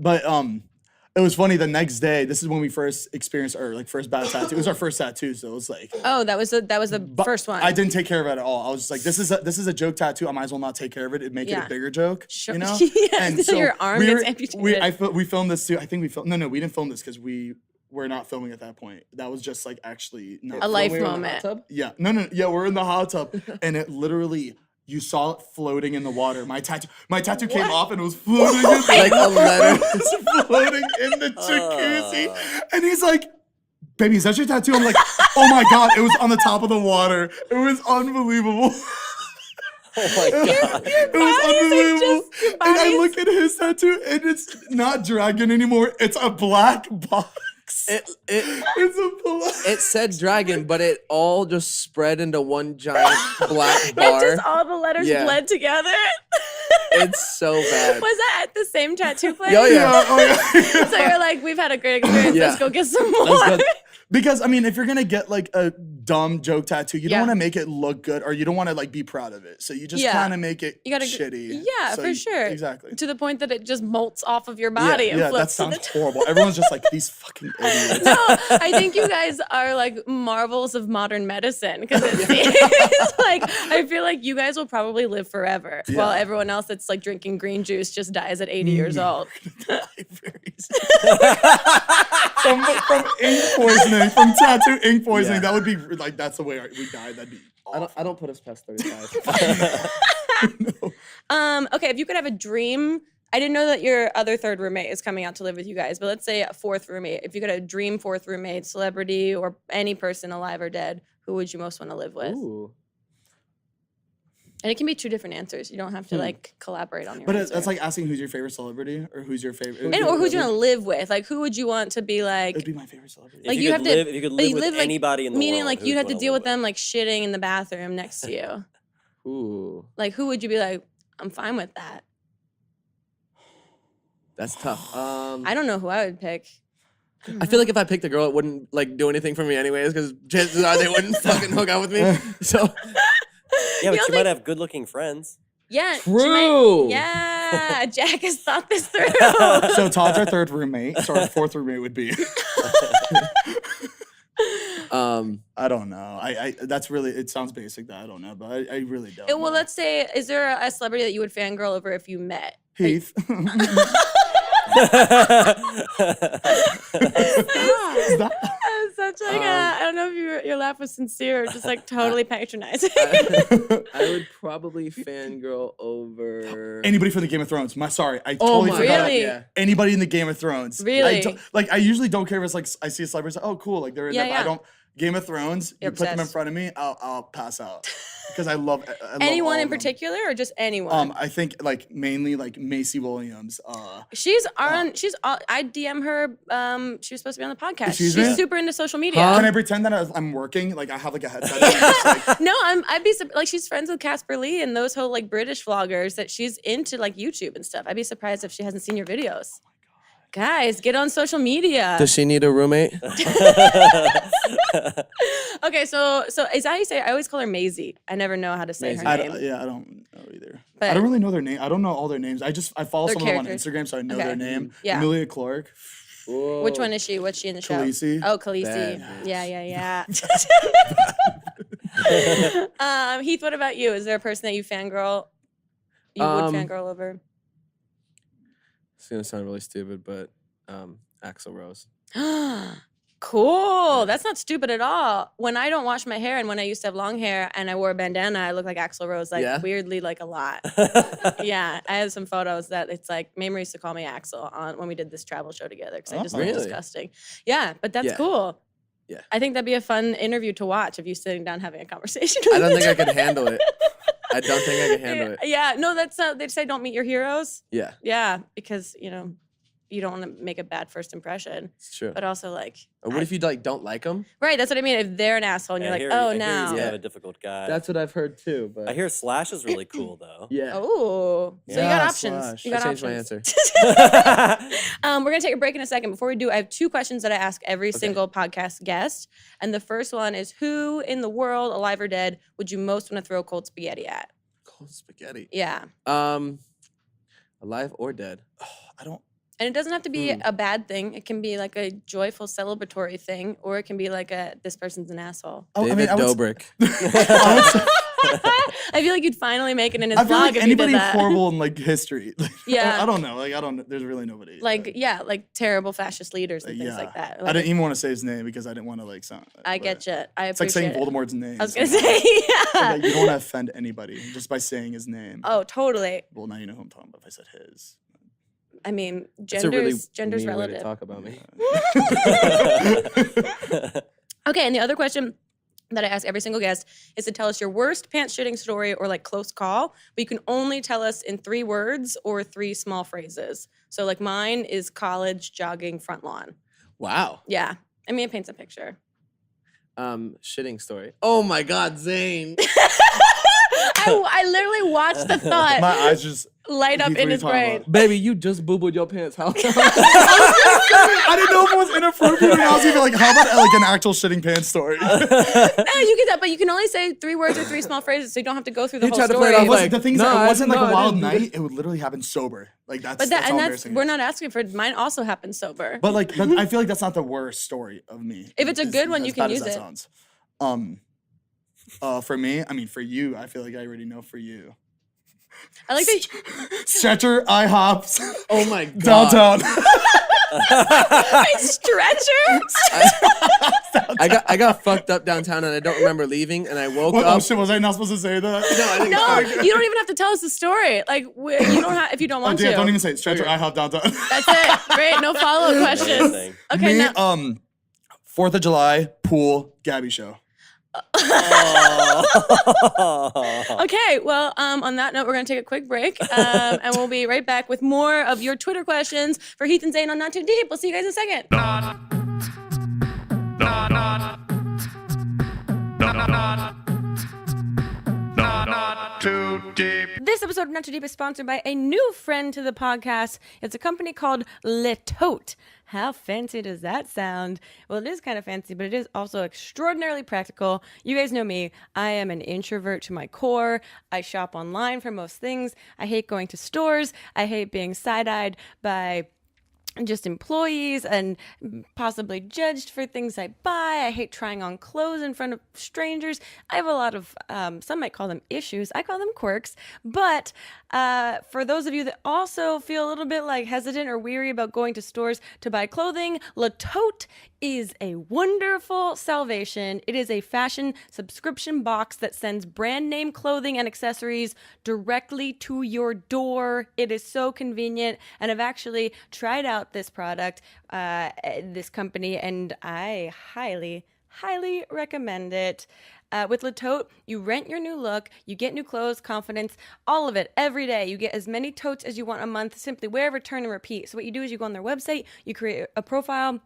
it was funny. The next day, this is when we first experienced our like first bad tattoo. It was our first tattoo, so it was like. Oh, that was the But first one. I didn't take care of it at all. I was just like, this is a joke tattoo. I might as well not take care of it. It'd make it Yeah. a bigger joke. Sure. You know? Yeah, so your arm gets amputated. We filmed this too. I think we filmed. No, we didn't film this because we were not filming at that point. That was just like actually not A life When we were in the hot moment. tub? Yeah. No. Yeah, we're in the hot tub, and it literally. You saw it floating in the water. My tattoo came off and it was floating in the Like a letter. It was floating in the jacuzzi. And he's like, baby, is that your tattoo? I'm like, oh my God, it was on the top of the water. It was unbelievable. Oh my god. It was bodies are unbelievable. just- your And I bodies- look at his tattoo and it's not dragon anymore. It's a black box. It It's a black. it said dragon, but it all just spread into one giant black And bar. just all the letters Yeah. bled together. It's so bad. Was that at the same tattoo place? Oh, yeah. Oh, yeah. So you're like, we've had a great experience. Yeah. Let's go get some more. That's good. Because I mean, if you're gonna get like a dumb joke tattoo, you Yeah. don't want to make it look good, or you don't want to like be proud of it. So you just Yeah. kind of make it You gotta shitty. Yeah, So for you- sure. Exactly. To the point that it just molts off of your body Yeah, and yeah, that flips to sounds the top. horrible. Everyone's just like these fucking idiots. No, I think you guys are like marvels of modern medicine because it's like I feel like you guys will probably live forever while Yeah. everyone else that's like drinking green juice just dies at 80 years old. Very from ink poisoning, from tattoo ink poisoning. Yeah. That would be like that's the way we died. That'd be. I don't put us past 35. Okay, if you could have a dream, I didn't know that your other third roommate is coming out to live with you guys, but let's say a fourth roommate. If you could have a dream fourth roommate, celebrity or any person alive or dead, who would you most want to live with? Ooh. And it can be two different answers. You don't have to like collaborate on your But answer. that's like asking who's your favorite celebrity or who's your favorite. or who's you want to live with? Like, who would you want to be like? It'd be my favorite celebrity. Like, If you have to- if you could but live you with live, like, anybody in the Meaning, world, like, who you'd would have to wanna deal live with them like shitting in the bathroom next to you. Ooh, Like, who would you be like? I'm fine with that. that's tough. I don't know who I would pick. I feel like if I picked a girl, it wouldn't like do anything for me anyways, because chances are they wouldn't fucking hook out with me. So Yeah, You but don't you might have good-looking friends. Yeah. True. Yeah. Jack has thought this through. So Todd's our third roommate. So our fourth roommate would be. I don't know. I that's really, it sounds basic that I don't know, but I really don't. Well, know. let's say, is there a celebrity that you would fangirl over if you met? Heath. Such like I don't know if your laugh was sincere or just like totally patronizing. I would probably fangirl over Anybody from the Game of Thrones. Sorry, I Oh totally my forgot. god! Really? Yeah. Anybody in the Game of Thrones. Really? I usually don't care if it's like I see a celebrity, it's like, oh cool, like they're in Yeah, there. But I yeah. don't. Game of Thrones. You're you put them in obsessed. front of me, I'll pass out because I love Anyone all in of them. particular or just anyone? I think like mainly like Macy Williams. She's on. I DM her. She was supposed to be on the podcast. Excuse She's me? super into social media. Can I pretend that I'm working? Like I have like a headset. And I'm just, like, No, I'd be like she's friends with Casper Lee and those whole like British vloggers that she's into like YouTube and stuff. I'd be surprised if she hasn't seen your videos. Guys, get on social media. Does she need a roommate? Okay, so is that how you say it? I always call her Maisie. I never know how to say her I name. don't know either. But- I don't really know their name. I don't know all their names. I follow Their some of them on characters. Instagram, so I know Okay. their name. Yeah. Amelia Clark. Which one is she? What's she in the show? Khaleesi. Oh, Khaleesi. Bad. Yeah. Heath, what about you? Is there a person that you would fangirl over? It's gonna sound really stupid, but Axl Rose. Cool. That's not stupid at all. When I don't wash my hair and when I used to have long hair and I wore a bandana, I look like Axl Rose, like Yeah? weirdly like a lot. Yeah, I have some photos that it's like Mamrie used to call me Axl on when we did this travel show together because I just look Really? disgusting. Yeah, but that's Yeah. cool. Yeah. I think that'd be a fun interview to watch of you sitting down having a conversation. I don't with think I each could handle it. I don't think I can handle it. Yeah, no, that's they say don't meet your heroes. Yeah, Yeah, because you don't want to make a bad first impression, it's true. but also like What if you like don't like them? right, that's what I mean. If they're an asshole and you're like, oh I hear no, he's kind Yeah. of a difficut guy. That's what I've heard too. But I hear Slash is really cool though. yeah, oh, so you Yeah, got options. Slash. You I got changed my options. answer. We're gonna take a break in a second. Before we do, I have two questions that I ask every single podcast guest, and the first one is, who in the world, alive or dead, would you most want to throw cold spaghetti at? Cold spaghetti. Yeah, Alive or dead? I don't. and it doesn't have to be a bad thing. It can be like a joyful, celebratory thing, or it can be like this person's an asshole. Oh, David I would, Dobrik. I would say- I feel like you'd finally make it in his I feel vlog like if you did anybody that. horrible in like history. Yeah. I don't know. Like I don't. There's really nobody. Like like terrible fascist leaders and things yeah. like that. I Like, didn't even want to say his name because I didn't want to like sound. I get you. I It's like appreciate saying it. Voldemort's name. I was gonna say, yeah. Like, you don't want to offend anybody just by saying his name. Oh, totally. Well, now you know who I'm talking about. If I said his. I mean, That's a really gender's mean way to relative. talk about me. Okay, and the other question that I ask every single guest is to tell us your worst pants shitting story or like close call, but you can only tell us in 3 words or 3 small phrases. So like mine is college jogging front lawn. Wow. Yeah. I mean, it paints a picture. Shitting story. Oh my God, Zane. I literally watched the thought My eyes just. light up Heath, in what are you his talking brain. about? Baby, you just boo-booed your pants. How? I didn't know if it was inappropriate. And I was even like, how about like an actual shitting pants story? No, you can that, but you can only say 3 words or 3 small phrases, so you don't have to go through the You whole tried to play story. it off like, The thing is, no, that it wasn't like no, a I wild didn't do night. It would literally happen sober. Like that's. But that's how that's embarrassing it we're is. not asking for mine. Also happens sober. But like, I feel like that's not the worst story of me. If it's a good one, you as can bad as use that it. Sounds. For me, I mean, for you, I feel like I already know. For you, I like that. stretcher, IHOPs, Oh my God. downtown. Wait, stretcher. Downtown. I got fucked up downtown and I don't remember leaving. And I woke Oh up. shit, was I not supposed to say that? No, I think No, it's you don't even have to tell us the story. Like, you don't have if you don't Oh, want yeah, to. don't even say it. Stretcher, Okay. I have downtown. That's it. Great. No follow-up questions. Amazing. Okay. Me, Now, 4th of July, pool, Gabby show. okay. Well, on that note, we're gonna take a quick break, and we'll be right back with more of your Twitter questions for Heath and Zane on Not Too Deep. We'll see you guys in a second. Not too deep. This episode of Not Too Deep is sponsored by a new friend to the podcast. It's a company called Le Tote. How fancy does that sound? Well, it is kind of fancy, but it is also extraordinarily practical. You guys know me. I am an introvert to my core. I shop online for most things. I hate going to stores. I hate being side-eyed by just employees and possibly judged for things I buy. I hate trying on clothes in front of strangers. I have a lot of, some might call them issues. I call them quirks. But for those of you that also feel a little bit like hesitant or weary about going to stores to buy clothing, Le Tote is a wonderful salvation. It is a fashion subscription box that sends brand name clothing and accessories directly to your door. It is so convenient, and I've actually tried out this product, this company, and I highly recommend it. With Le Tote, you rent your new look, you get new clothes, confidence, all of it every day. You get as many totes as you want a month. Simply wear, return, and repeat. So what you do is you go on their website, you create a profile,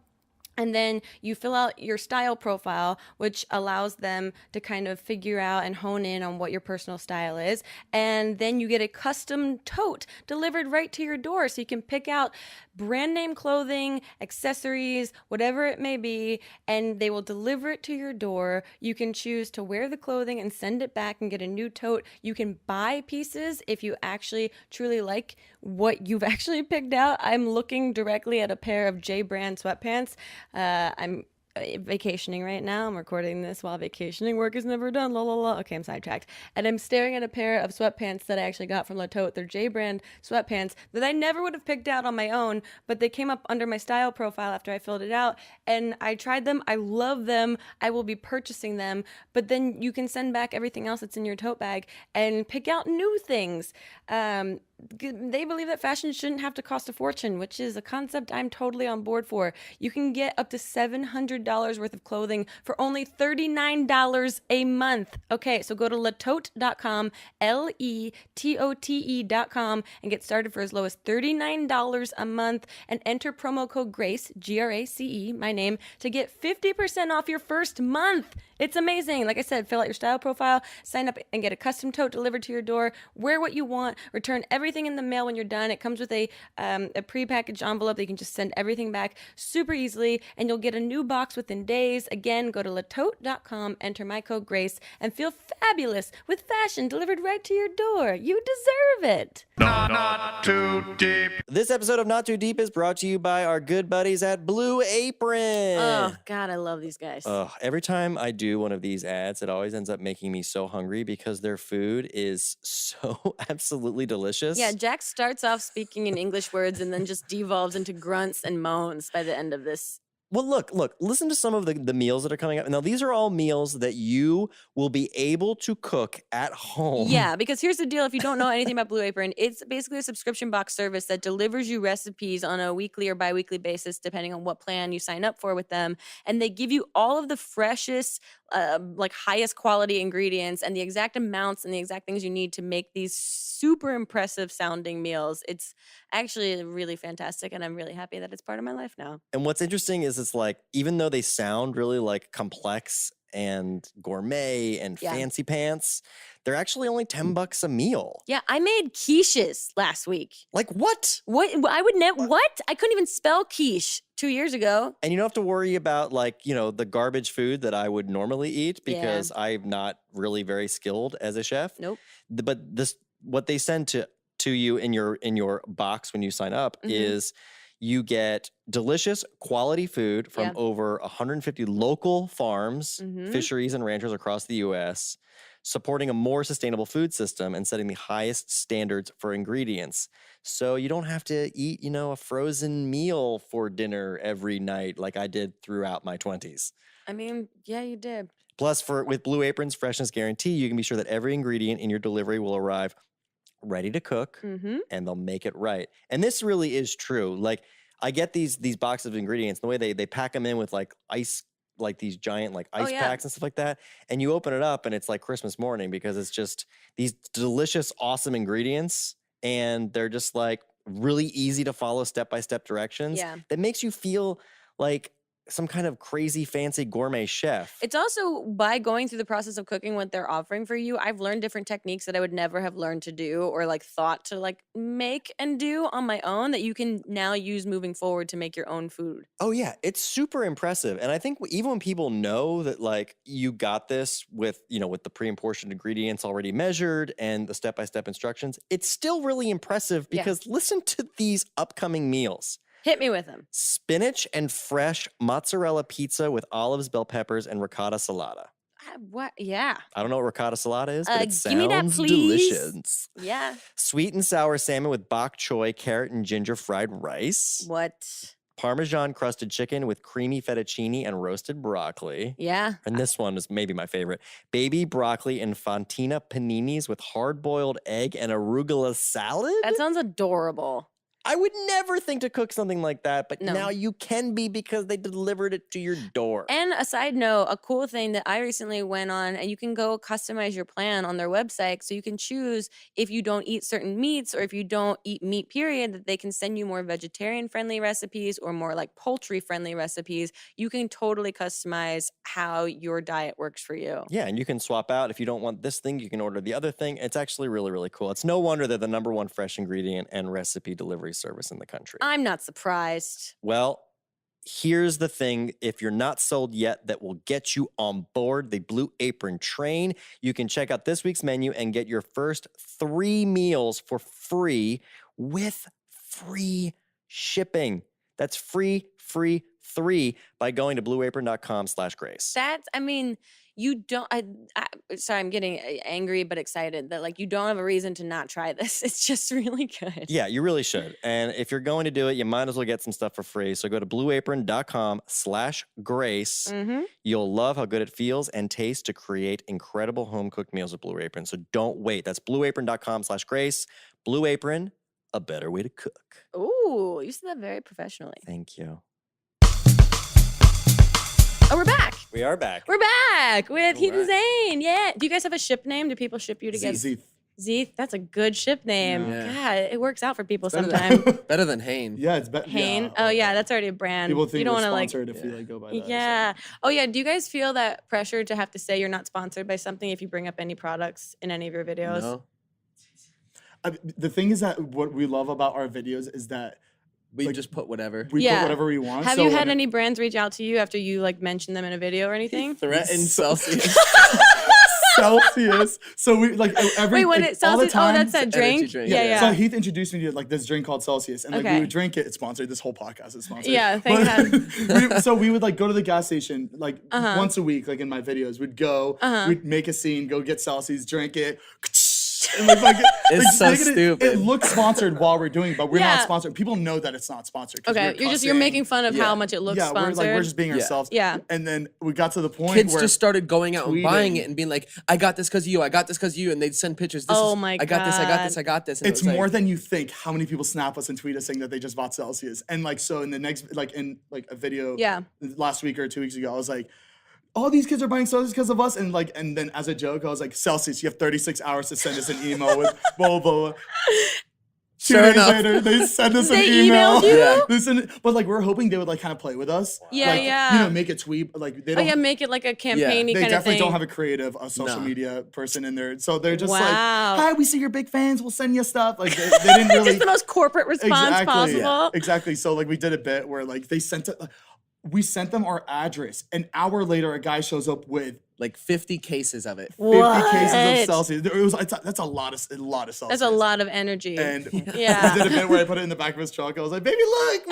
and then you fill out your style profile, which allows them to kind of figure out and hone in on what your personal style is. And then you get a custom tote delivered right to your door. So you can pick out brand name clothing, accessories, whatever it may be, and they will deliver it to your door. You can choose to wear the clothing and send it back and get a new tote. You can buy pieces if you actually truly like what you've actually picked out. I'm looking directly at a pair of J brand sweatpants. I'm vacationing right now. I'm recording this while vacationing. Work is never done. La la la. Okay, I'm sidetracked. And I'm staring at a pair of sweatpants that I actually got from Le Tote. They're J brand sweatpants that I never would have picked out on my own, but they came up under my style profile after I filled it out. And I tried them. I love them. I will be purchasing them. But then you can send back everything else that's in your tote bag and pick out new things. They believe that fashion shouldn't have to cost a fortune, which is a concept I'm totally on board for. You can get up to $700 worth of clothing for only $39 a month. Okay, so go to letote.com, LETOTE.com, and get started for as low as $39 a month and enter promo code GRACE, GRACE, my name, to get 50% off your first month. It's amazing. Like I said, fill out your style profile, sign up and get a custom tote delivered to your door, wear what you want, return everything in the mail when you're done. It comes with a prepackaged envelope that you can just send everything back super easily, and you'll get a new box within days. Again, go to letote.com, enter my code GRACE, and feel fabulous with fashion delivered right to your door. You deserve it. Not too deep. This episode of Not Too Deep is brought to you by our good buddies at Blue Apron. Oh, God, I love these guys. Every time I do one of these ads, it always ends up making me so hungry because their food is so absolutely delicious. Yeah, Jack starts off speaking in English words and then just devolves into grunts and moans by the end of this. Well, look, listen to some of the meals that are coming up. Now, these are all meals that you will be able to cook at home. Yeah, because here's the deal. If you don't know anything about Blue Apron, it's basically a subscription box service that delivers you recipes on a weekly or bi-weekly basis, depending on what plan you sign up for with them. And they give you all of the freshest, like highest quality ingredients and the exact amounts and the exact things you need to make these super impressive sounding meals. It's actually really fantastic, and I'm really happy that it's part of my life now. And what's interesting is it's like, even though they sound really like complex and gourmet and Yeah. fancy pants, they're actually only $10 a meal. Yeah, I made quiches last week. Like what? What? I would never. What? I couldn't even spell quiche 2 years ago. And you don't have to worry about the garbage food that I would normally eat because I'm not really very skilled as a chef. Nope. But what they send to you in your box when you sign up is you get delicious quality food from over 150 local farms, fisheries, and ranchers across the U.S. supporting a more sustainable food system and setting the highest standards for ingredients. So you don't have to eat, a frozen meal for dinner every night like I did throughout my 20s. I mean, yeah, you did. Plus, with Blue Apron's freshness guarantee, you can be sure that every ingredient in your delivery will arrive ready to cook, Mm-hmm. and they'll make it right. And this really is true. Like, I get these boxes of ingredients, the way they pack them in with like ice, like these giant like ice packs and stuff like that. And you open it up and it's like Christmas morning because it's just these delicious, awesome ingredients. And they're just like really easy to follow step-by-step directions. Yeah. That makes you feel like some kind of crazy fancy gourmet chef. It's also by going through the process of cooking what they're offering for you, I've learned different techniques that I would never have learned to do or like thought to like make and do on my own that you can now use moving forward to make your own food. Oh yeah, it's super impressive. And I think even when people know that like you got this with, with the pre-portioned ingredients already measured and the step-by-step instructions, it's still really impressive because listen to these upcoming meals. Hit me with them. Spinach and fresh mozzarella pizza with olives, bell peppers, and ricotta salata. What? Yeah. I don't know what ricotta salata is, but it Give me that, sounds please. delicious. Yeah. Sweet and sour salmon with bok choy, carrot, and ginger fried rice. What? Parmesan crusted chicken with creamy fettuccine and roasted broccoli. Yeah. And this one is maybe my favorite. Baby broccoli and fontina paninis with hard-boiled egg and arugula salad. That sounds adorable. I would never think to cook something like that, but No. now you can be because they delivered it to your door. And a side note, a cool thing that I recently went on, and you can go customize your plan on their website. So you can choose if you don't eat certain meats or if you don't eat meat, period, that they can send you more vegetarian friendly recipes or more like poultry friendly recipes. You can totally customize how your diet works for you. Yeah, and you can swap out. If you don't want this thing, you can order the other thing. It's actually really, really cool. It's no wonder they're the #1 fresh ingredient and recipe delivery service in the country. I'm not surprised. Well, here's the thing. If you're not sold yet, that will get you on board the Blue Apron train. You can check out this week's menu and get your first 3 meals for free with free shipping. That's free 3 by going to blueapron.com/grace. That's, I mean, you don't, sorry, I'm getting angry but excited that like you don't have a reason to not try this. It's just really good. Yeah, you really should. And if you're going to do it, you might as well get some stuff for free. So go to blueapron.com/grace. Mm-hmm. You'll love how good it feels and tastes to create incredible home cooked meals with Blue Apron. So don't wait. That's blueapron.com/grace. Blue Apron, a better way to cook. Ooh, you said that very professionally. Thank you. Oh, we're back. We are back. We're back with Heath and Alright. Zane. Yeah. Do you guys have a ship name? Do people ship you together? Zeeth. Zeeth. That's a good ship name. Yeah. God, it works out for people Better sometimes. than, better than Hain. Yeah, it's better. Hane. Oh yeah, that's already a brand. People think you don't we're want to like. sponsored if we like go by that. Yeah. Oh yeah. Do you guys feel that pressure to have to say you're not sponsored by something if you bring up any products in any of your videos? No. The thing is that what we love about our videos is that We Like, just put whatever. we Yeah. put whatever we want. Have so you had when- any brands reach out to you after you like mention them in a video or anything? Threaten Celsius. Celsius? So we like every Wait, when like, it all the Celsius? Oh, time. that's that Energy drink. drink. Yeah, Yeah. yeah. So Heath introduced me to like this drink called Celsius, and like Okay. we would drink it. It's sponsored. This whole podcast is sponsored. Yeah, thank God. So we would like go to the gas station like Uh-huh. once a week, like in my videos. We'd go, Uh-huh. we'd make a scene, go get Celsius, drink it. And we'd, like, It's so making stupid. It looks sponsored while we're doing it, but we're Yeah. not sponsored. People know that it's not sponsored. 'cause Okay, we're you're cussing. making fun of how Yeah. much it looks Yeah, sponsored. we're just being Yeah. ourselves. Yeah. And then we got to the point Kids where just started going out and buying tweeting. it and being like, "I got this because you. I got this because you," and they'd send pictures. This Oh is, my I got this. I got God. this. I got this. And it's it was more like, than you think how many people snap us and tweet us saying that they just bought Celsius. And like so in the next like in like a video Yeah. last week or 2 weeks ago, I was like, all these kids are buying Celsius because of us. And then as a joke, I was like, Celsius, you have 36 hours to send us an email with blah blah. 2 Sure days enough. later, they send us an They email. emailed you? Yeah. They send, but like we're hoping they would like kind of play with us. Yeah, like, yeah. You know, make a tweet. Like they Oh don't. yeah, make it like a campaign-y They kind of definitely thing. don't have a creative, social No. media person in there. So they're just Wow. like, hi, we see you're big fans. We'll send you stuff. Like they didn't really. Just the most corporate response Exactly. possible. Exactly. So like we did a bit where like they sent it. We sent them our address. An hour later, a guy shows up with like 50 cases of it. 50 What? cases of Celsius. That's a lot of Celsius. That's a lot of energy. And Yeah. I did a bit where I put it in the back of his truck. I was like, baby, look.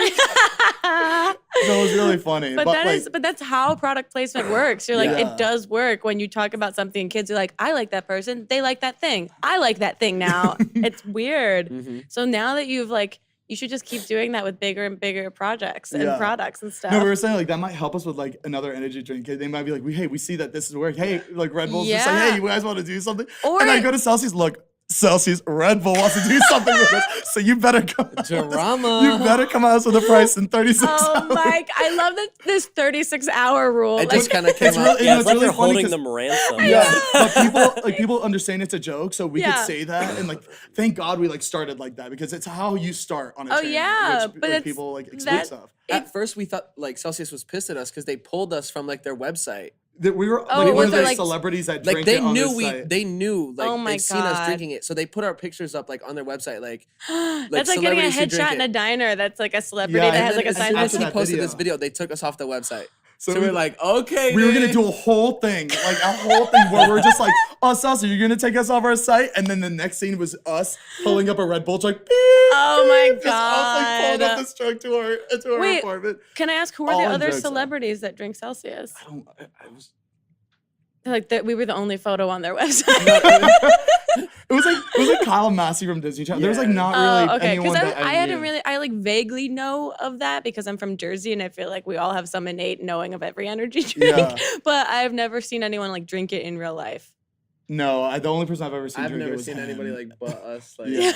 So it was really funny. But like, but that's how product placement works. You're like, Yeah. it does work when you talk about something and kids are like, I like that person. They like that thing. I like that thing now. It's weird. So now that you've like, you should just keep doing that with bigger and bigger projects and Yeah. products and stuff. No, we were saying like that might help us with like another energy drink. They might be like, we see that this is work. Hey, like Red Bull's just like, Yeah. hey, you guys want to do something? Or and I go to Celsius, look, Celsius, Red Bull wants to do something with us. So you better come. Drama. You better come at us with a price in 36 Oh, hours. Mike, I love this 36-hour rule. It Like, just kind of came It's up. really- Yeah, know, it's it's like really they're funny holding 'cause- them ransom. Yeah, but people understand it's a joke, so we Yeah. could say that, and like, thank God we like started like that because it's how you start on a Oh, channel, yeah, which, but like, it's- people like explain that- stuff. At first, we thought like Celsius was pissed at us because they pulled us from like their website. That we were Oh, like, we was were there, the like- celebrities that Like drink they it on knew this we, site. they knew like Oh my they've seen us God. drinking it, so they put our pictures up like on their website. Like that's like getting a celebrities who drink headshot in it. a diner. That's like a celebrity Yeah, that and has then like a as sign soon that as After that we posted video. this video, they took us off the website. So So we're like, okay, we were gonna dude. do a whole thing where we're just like, oh, Celsius, you're gonna take us off our site, and then the next scene was us pulling up a Red Bull truck. Beep, Oh my beep, just us like pulling God. up this truck to our Wait, apartment. Can I ask who are All the in other jokes, though. celebrities that drink Celsius? I was. Like that, we were the only photo on their website. It was like Kyle Massey from Disney Channel. There was like not really Oh, okay. anyone that I hadn't knew. really, I like vaguely know of that because I'm from Jersey and I feel like we all have some innate knowing of every energy drink. Yeah. But I've never seen anyone like drink it in real life. No, the only person I've ever seen. I've drink it never was seen him. anybody like but us. Like, Yeah.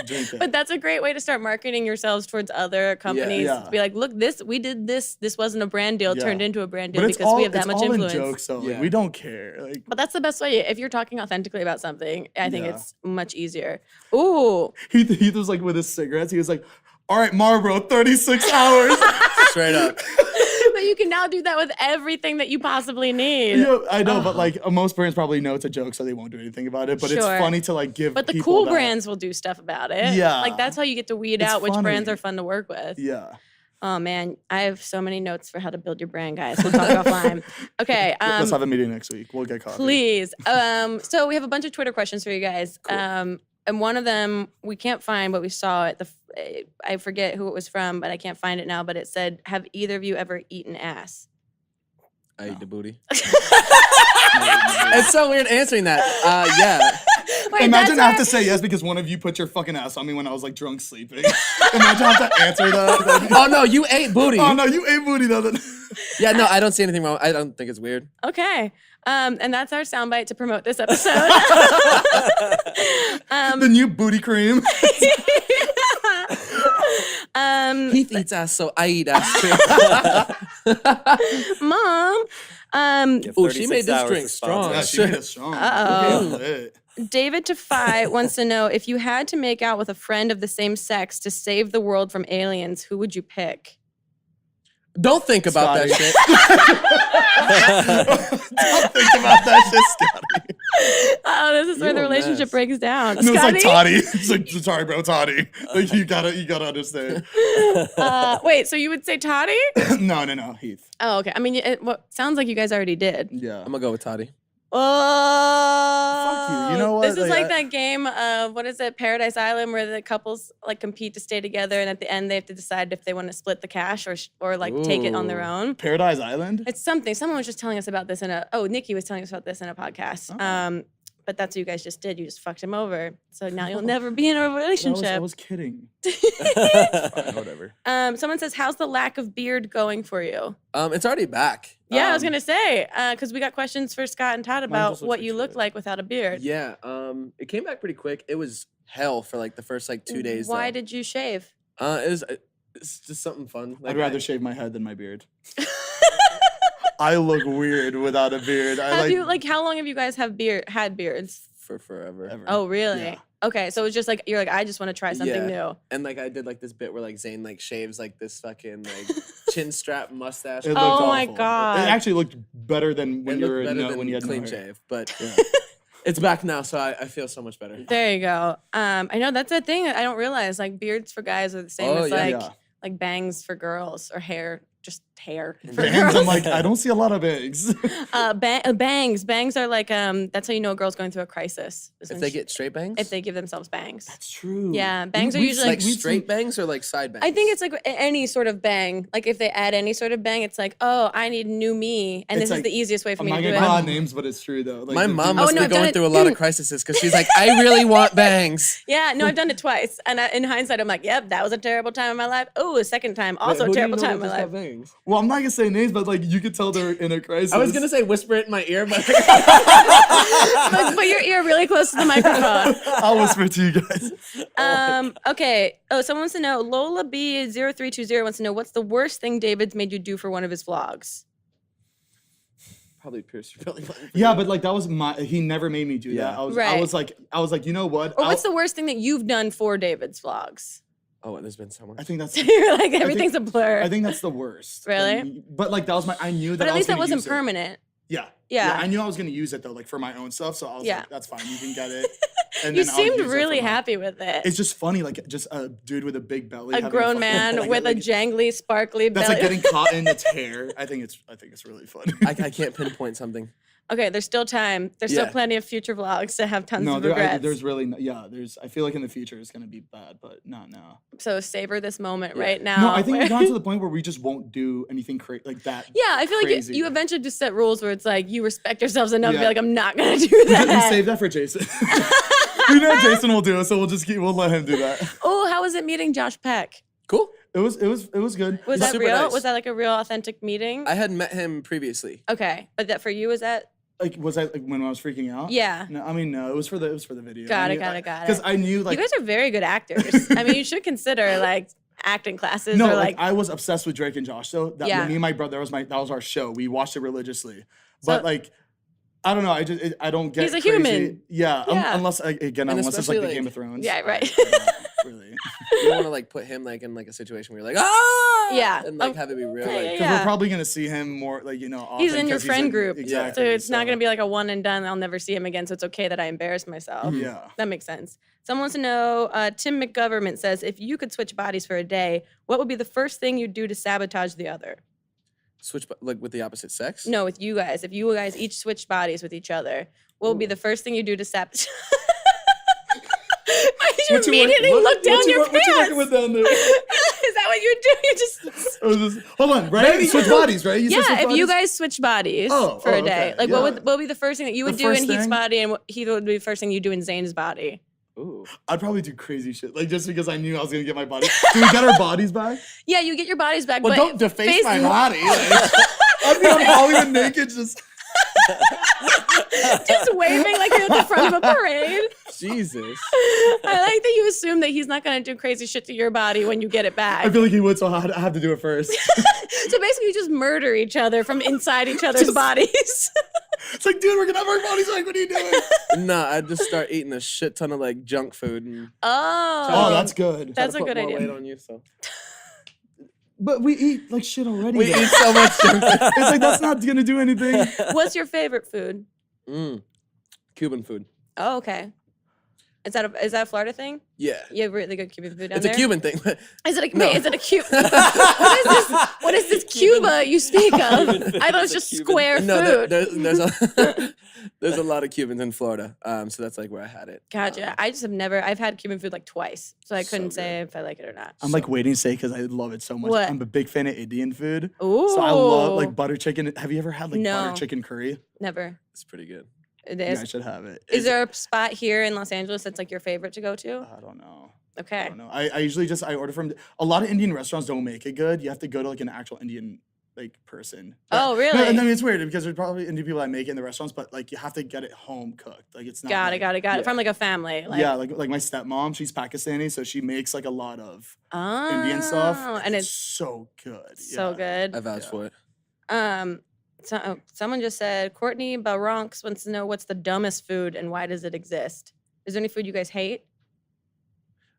Drink it. But that's a great way to start marketing yourselves towards other companies. Yeah. To be like, look, we did this. This wasn't a brand deal, Yeah. turned into a brand deal But it's because all, we have that it's much all influence. in jokes, though. Like, Yeah. we don't care. Like, But that's the best way. If you're talking authentically about something, I think Yeah. it's much easier. Ooh. he was like with his cigarettes. He was like, "All right, Marlboro, 36 hours." straight up. But you can now do that with everything that you possibly need. Yeah, I know, but like most brands probably know it's a joke, so they won't do anything about it. But it's Sure. funny to like give. But the people cool that- brands will do stuff about it. Yeah. Like that's how you get to weed It's out which brands funny. are fun to work with. Yeah. Oh man, I have so many notes for how to build your brand, guys. We'll talk offline. Okay. Let's have a meeting next week. We'll get coffee. Please. So we have a bunch of Twitter questions for you guys. And one of them we can't find, but we saw it. I forget who it was from, but I can't find it now. But it said, "Have either of you ever eaten ass?" I eat the booty. It's so weird answering that. Yeah. Wait, Imagine that's I have to where- say yes because one of you put your fucking ass on me when I was like drunk sleeping. Imagine I have to answer that. Oh no, you ate booty. Oh no, you ate booty though. Then. Yeah, no, I don't see anything wrong. I don't think it's weird. Okay. And that's our soundbite to promote this episode. The new booty cream. Heath eats ass, so I eat ass too. Mom. Give Oh, she 36 made this hours drink to strong. Yeah, sponsor. she made it strong. Uh-oh. Okay, lit. David Tafai wants to know if you had to make out with a friend of the same sex to save the world from aliens, who would you pick? Don't think about that Scotty. shit. Don't think about that shit, Scotty. Oh, this is where You the a relationship mess. breaks down. And it was like Scotty? Toddy. It's like, sorry, bro, Toddy. Like you gotta understand. Wait, so you would say Toddy? No, Heath. Oh, okay. I mean, sounds like you guys already did. Yeah. I'm gonna go with Toddy. Oh, Fuck you. You know what? This is like Like, that game of what is it, Paradise Island, where the couples like compete to stay together, and at the end they have to decide if they want to split the cash or like take it on their Ooh. own. Paradise Island. It's something. Someone was just telling us about this Nikki was telling us about this in a podcast. Oh. But that's what you guys just did. You just fucked him over. So now you'll never be in a relationship. I was kidding. Fine, whatever. Someone says, "How's the lack of beard going for you?" It's already back. Yeah, I was gonna say because we got questions for Scott and Todd about just looks what like you look shit. like without a beard. Yeah. It came back pretty quick. It was hell for like the first like 2 days. Why though. did you shave? It's just something fun. I'd rather shave my head than my beard. I look weird without a beard. Have you how long have you guys had beards? for forever. Ever. Oh, really? Yeah. Okay, so it's just like you're like I just want to try something Yeah. new. And like I did like this bit where like Zane like shaves like this fucking like chin strap mustache. It It looked Oh my awful. God. It actually looked better than when you looked were better than when you had clean no hair. shave, but Yeah. it's back now, so I feel so much better. There you go. I know that's a thing that I don't realize. Like beards for guys are the same Oh, as yeah. like Yeah. like bangs for girls or hair just hair. Bangs, I'm like, I don't see a lot of bangs. Bangs. Bangs are like that's how you know a girl's going through a crisis. is If when they she- get straight bangs? if they give themselves bangs. That's true. Yeah, bangs are usually like straight bangs or like side bangs? I think it's like any sort of bang. Like if they add any sort of bang, it's like, oh, I need new me, and It's this is like- the easiest way for I'm me not to do gonna call it. out names, but it's true though. Like, my the mom dude- must no, be I've done going it- through a lot of crises because she's like, I really want bangs. Yeah, no, I've done it twice, and in hindsight, I'm like, yep, that was a terrible time in my life. Oh, a second time, also a terrible time in my life. Bangs? Well, I'm not gonna say names, but like you could tell they're in a crisis. I was gonna say whisper it in my ear, but But put your ear really close to the microphone. I'll whisper to you guys. Okay. Oh, someone wants to know. Lola B0320 wants to know what's the worst thing David's made you do for one of his vlogs. probably pierce your belly button. Yeah, but like that was he never made me do Yeah. that. I was Right. like, you know what? Or what's the worst thing that you've done for David's vlogs? Oh, there's been so much. I think that's You're like everything's a blur. I think that's the worst. Really? But like that was I knew that but I at was least that gonna wasn't use it. permanent. Yeah. Yeah. I knew I was gonna use it though, like for my own stuff. So I was Yeah. like, that's fine, you can get it. And You then I'll seemed use it for really my- happy with it. It's just funny, like just a dude with a big belly. A having grown fucking- man like, with a like, jangly, sparkly that's belly. like getting caught in its hair. I think it's really fun. I can't pinpoint something. Okay, there's still time. There's still Yeah. plenty of future vlogs to have tons No, of regrets. there's really I feel like in the future it's gonna be bad, but not now. So savor this moment Yeah. right now. No, I think where- we've gotten to the point where we just won't do anything like that. Yeah, I feel like crazy. you eventually just set rules where it's like you respect yourselves enough to be Yeah. like, I'm not gonna do We that. save that for Jason. We know Jason will do it, so we'll let him do that. Oh, how was it meeting Josh Peck? Cool. It was good. Was He's that super real? nice. Was that like a real authentic meeting? I had met him previously. Okay, but that for you was that? Like was I like when I was freaking out? Yeah. No, I mean no, it was for the video. Got it. Because I knew like You guys are very good actors. I mean, you should consider like acting classes no, or like like. I was obsessed with Drake and Josh though. That Yeah. me and my brother that was our show. We watched it religiously. So- But like I don't know. I don't get. He's a crazy. human. Yeah. Yeah. Unless again, And unless it's like especially, the like- Game of Thrones. Yeah, right. I don't really. You don't want to like put him like in like a situation where you're like, ah, Yeah. and like Oh, have it be real. yeah, Like, yeah, Because we're probably gonna see him more, like often. He's in your 'cause friend group. Exactly. So it's not going to be like a one and done. I'll never see him again. So it's okay that I embarrass myself. Yeah. That makes sense. Someone wants to know, Tim McGovernment says, if you could switch bodies for a day, what would be the first thing you'd do to sabotage the other? switch like with the opposite sex. No, with you guys. If you guys each switched bodies with each other, what would be the first thing you do to sabotage? Why did you immediately look down your What you working pants? with down there? Is that what you do? You just It was just- hold on, right? Switch bodies, right? You said yeah. switch If you bodies? guys switch bodies Oh, for a okay, day, like yeah. what would be the first thing that you would The do in first Heath's thing? body, and what Heath would be the first thing you do in Zane's body? Ooh. I'd probably do crazy shit, like just because I knew I was gonna get my body. Do we get our bodies back? Yeah, you get your bodies back. Well, but don't deface my body. Like, I'd be on Hollywood naked, just. just waving like you're at the front of a parade. Jesus. I like that you assume that he's not going to do crazy shit to your body when you get it back. I feel like he would, so I have to do it first. So basically, you just murder each other from inside each other's bodies. It's like, dude, we're gonna have our bodies back. What are you doing? Nah, I'd just start eating a shit ton of like junk food and Oh, Oh, that's good. That's try a to put good more idea. weight on you. So But we eat like shit already. we though. eat so much junk food. It's like that's not gonna do anything. What's your favorite food? Cuban food. Oh, okay. Is that a Florida thing? Yeah. You have really good Cuban food down It's there? a Cuban thing. Is it a No. wait? Is it a Cuba? What is this Cuba you speak of? I thought it was just square No, food. there's a there's a lot of Cubans in Florida. So that's like where I had it. Gotcha. I just have never. I've had Cuban food like twice, so I So couldn't good. say if I like it or not. I'm like waiting to say because I love it so much. What? I'm a big fan of Indian food. Ooh. So I love like butter chicken. Have you ever had like No. butter chicken curry? Never. It's pretty good. It Yeah, is. I should have it. Is there a spot here in Los Angeles that's like your favorite to go to? I don't know. I Okay. don't know. I usually I order from a lot of Indian restaurants don't make it good. You have to go to like an actual Indian like person. Oh, No, really? I mean it's weird because there's probably Indian people that make it in the restaurants, but like you have to get it home cooked. Like it's not. Got it. like- Got it. Got yeah. it. From like a family. Like, yeah, like my stepmom, she's Pakistani, so she makes like a lot of oh, Indian stuff, and it's so good. so yeah. good. I vouch Yeah. for it. Someone just said Courtney Baronx wants to know what's the dumbest food and why does it exist? Is there any food you guys hate?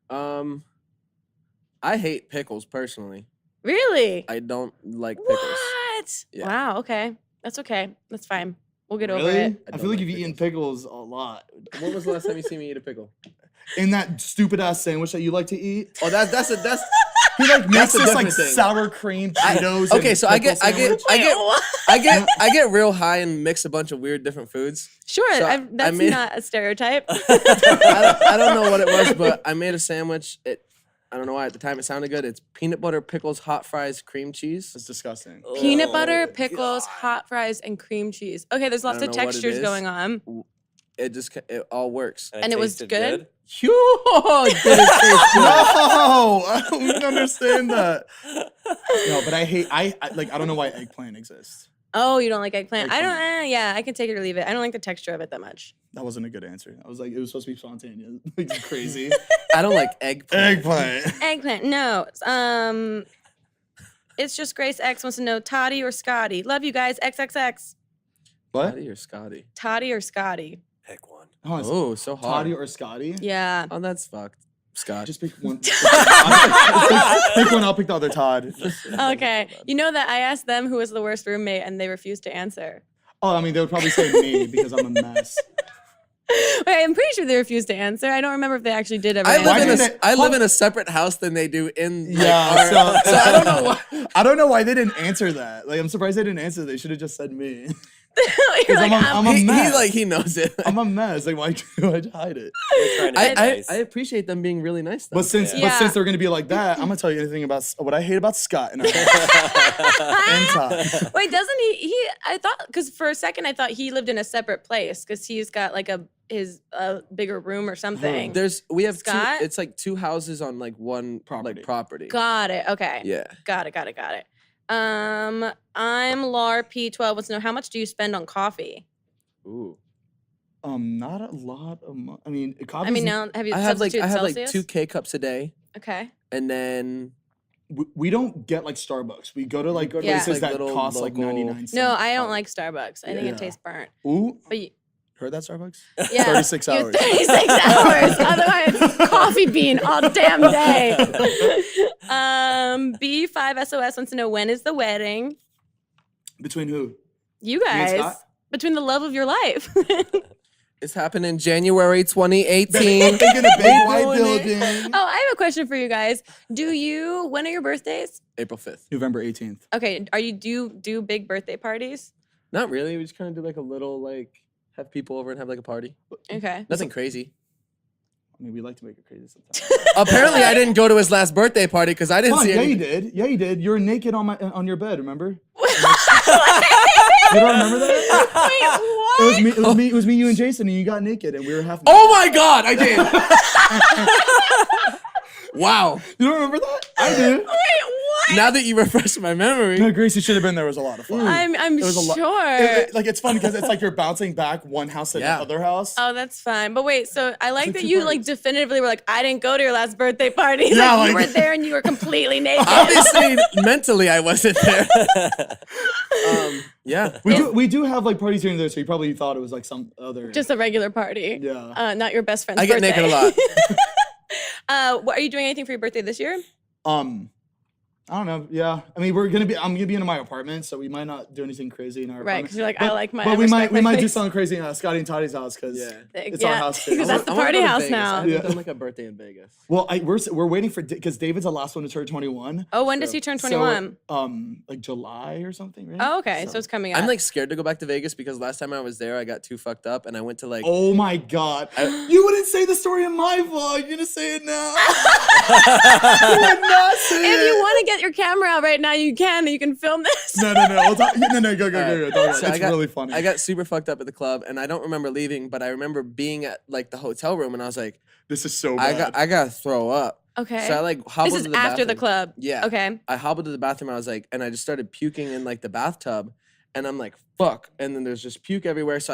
I hate pickles personally. Really? I don't like pickles. What? Yeah. Wow. Okay. That's okay. That's fine. We'll get over Really? it. I don't feel like like you've eaten pickles a lot. When was the last time you seen me eat a pickle? In that stupid ass sandwich that you like to eat. Oh, that's He like makes a this like different thing. sour cream Cheetos. Okay, and so I pickle get sandwich. I get real high and mix a bunch of weird different foods. Sure, So that's made- not a stereotype. I don't know what it was, but I made a sandwich. I don't know why at the time it sounded good. It's peanut butter, pickles, hot fries, cream cheese. It's disgusting. Peanut butter, pickles, hot fries, and cream cheese. Okay, there's lots don't of know what it textures is. going on. It all works. And it was tasted good? Did it taste good? No, I don't understand that. No, but I don't know why eggplant exists. Oh, you don't like eggplant? I don't. Eggplant. Yeah, I can take it or leave it. I don't like the texture of it that much. That wasn't a good answer. I was like, it was supposed to be spontaneous. Like crazy. I don't like eggplant. Eggplant. Eggplant, no. It's just Grace X wants to know Toddy or Scotty. Love you guys. XXX. What? Toddy or Scotty? Toddy or Scotty? Pick one. Oh, it's Oh, so hard. Toddy or Scotty? Yeah. Oh, that's fucked. Scott. Just pick one. Pick one. I'll pick the other Todd. Okay. You know that I asked them who was the worst roommate and they refused to answer. Oh, I mean, they would probably say me because I'm a mess. Wait, I'm pretty sure they refused to answer. I don't remember if they actually did ever I answer. live in didn't I they- live in a separate house than they do in like, Yeah, our, so I don't know why. I don't know why they didn't answer that. Like, I'm surprised they didn't answer. They should have just said me. You're like, I'm a He mess. like he knows it. I'm a mess. Like, why do I hide it? You're trying to be nice. I appreciate them being really nice though. But since Yeah. they're gonna be like that, I'm gonna tell you anything about what I hate about Scott and and Todd. Wait, doesn't he? I thought because for a second I thought he lived in a separate place because he's got like his bigger room or something. we have Scott? it's like two houses on like one property. Got it. Okay. Yeah. Got it. I'm Lar P12. Wants to know how much do you spend on coffee? Ooh. Not a lot of I mean, coffee. I mean, now have you I have like substituted Celsius? 2 K cups a day, Okay. and then we don't get like Starbucks. We go to like go to Yeah. places like that little cost like local- 99 cents. No, I don't like Starbucks. I think Yeah. it tastes burnt. Ooh, But you, heard that Starbucks? yeah, 36 you have hours. 36 hours. Otherwise, coffee bean all damn day. B5SOS wants to know when is the wedding? Between who? You and guys, Scott? between the love of your life. it's happening January 2018. Thinking a big white doing it. building. Oh, I have a question for you guys. When are your birthdays? April 5th. November 18th. Okay, do you do big birthday parties? Not really. We just kind of do like a little like have people over and have like a party. Okay. Nothing crazy. I mean, we like to make it crazy sometimes. Apparently, I didn't go to his last birthday party because I didn't Come on, see yeah, any. you did. Yeah, you did. You were naked on your bed. Remember? You don't remember that? Wait, what? It was me. It was me, you, and Jason, and you got naked, and we were half. Oh my God, I did. Wow. You don't remember that? I do. Wait, what? Now that you refresh my memory. No, Gracie should have been there. It was a lot of fun. I'm was a lot- sure. Like it's fun because it's like you're bouncing back one house to Yeah. the other house. Oh, that's fine. But wait, so I like like that two you like parties. definitively were like, I didn't go to your last birthday party. Yeah, Like, you like- were there and you were completely naked. Obviously, mentally, I wasn't there. Yeah. We do have like parties here and there, so you probably thought it was like some other. Just a regular party. Yeah. Not your best friend's I get birthday. naked a lot. Are you doing anything for your birthday this year? I don't know. Yeah, I mean, I'm gonna be in my apartment, so we might not do anything crazy in our Right, apartment. because you're like, I like my. But I we respect might my do face. something crazy in Scotty and Toddy's house because Yeah. it's our house too. Because that's the I wanna party go to house Vegas. now. I haven't Yeah. done like a birthday in Vegas. Well, we're waiting for because David's the last one to turn 21. Oh, when does he turn 21? Like July or something, right? Oh, okay, so it's coming up. I'm like scared to go back to Vegas because last time I was there, I got too fucked up and I went to like. Oh my God! You wouldn't say the story in my vlog. You're gonna say it now. You would not say if it. you want to get your camera out right now, you can. You can film this. No. We'll talk, no. Go. Talk about it. So It's really funny. I got super fucked up at the club, and I don't remember leaving, but I remember being at like the hotel room, and I was like, This is so bad. I gotta throw up. Okay. So I like hobbled This is to the after the bathroom. club. Yeah. Okay. I hobbled to the bathroom. I was like, and I just started puking in like the bathtub, and I'm like, fuck. And then there's just puke everywhere. So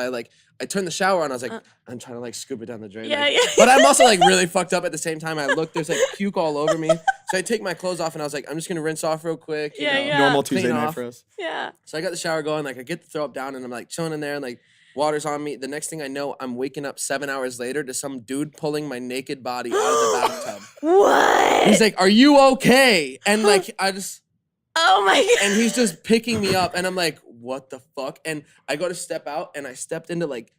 I turned the shower on. I was like, I'm trying to like scoop it down the drain. Yeah, like- yeah. But I'm also like really fucked up at the same time. I look, there's like puke all over me. So I take my clothes off, and I was like, I'm just gonna rinse off real quick. You Yeah, know? yeah. Normal Clean Tuesday night off. for us. Yeah. So I got the shower going, like I get the throw up down and I'm like chilling in there and like water's on me. The next thing I know, I'm waking up 7 hours later to some dude pulling my naked body out of the bathtub. What? He's like, "Are you okay?" And like I just Oh my God. and he's just picking me up and I'm like, "What the fuck?" And I go to step out and I stepped into like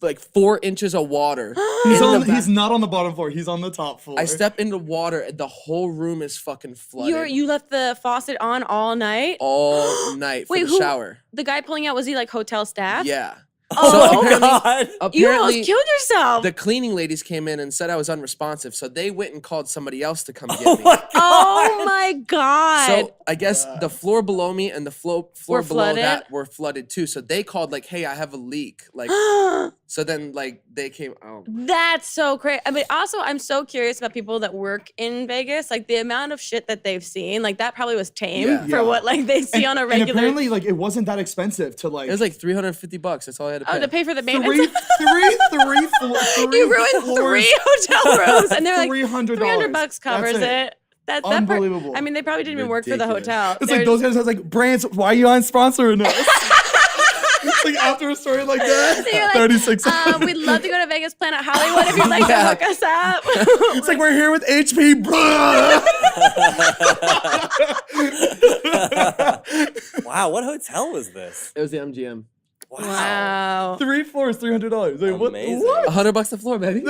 like 4 inches of water. He's in the back. he's not on the bottom floor. He's on the top floor. I step into water and the whole room is fucking flooded. You left the faucet on all night? all night for Wait, the who- shower. The guy pulling out, was he like hotel staff? Yeah. Oh, So my God. you apparently almost killed yourself. the cleaning ladies came in and said I was unresponsive, so they went and called somebody else to come get Oh me. my God. Oh my God. So I guess the floor below me and the floor Were below flooded? that were flooded too. So they called like, "Hey, I have a leak." Like, so then like they came. Oh, That's so crazy. I mean, also, I'm so curious about people that work in Vegas. Like the amount of shit that they've seen. Like that probably was tame Yeah. for what like they see on a And regular. apparently, like, it wasn't that expensive to like. it was like $350. That's all I had to pay. To pay for the three, maintenance. three You ruined floors, 3 hotel rooms, and they're like $300. $300 covers That's it. That part- Unbelievable. I mean, they probably didn't even work for the Ridiculous. hotel. It's They're like those guys was like, brands, why are you on sponsoring us? It's like after a story like that, You're like, 36 we'd love to go to Vegas, Planet Hollywood if you'd like to Yeah. hook us up. It's like we're here with HP, bro. Wow, what hotel was this? It was the MGM. Wow. 3 floors, $300. Like, Amazing. what? $100 a floor, baby.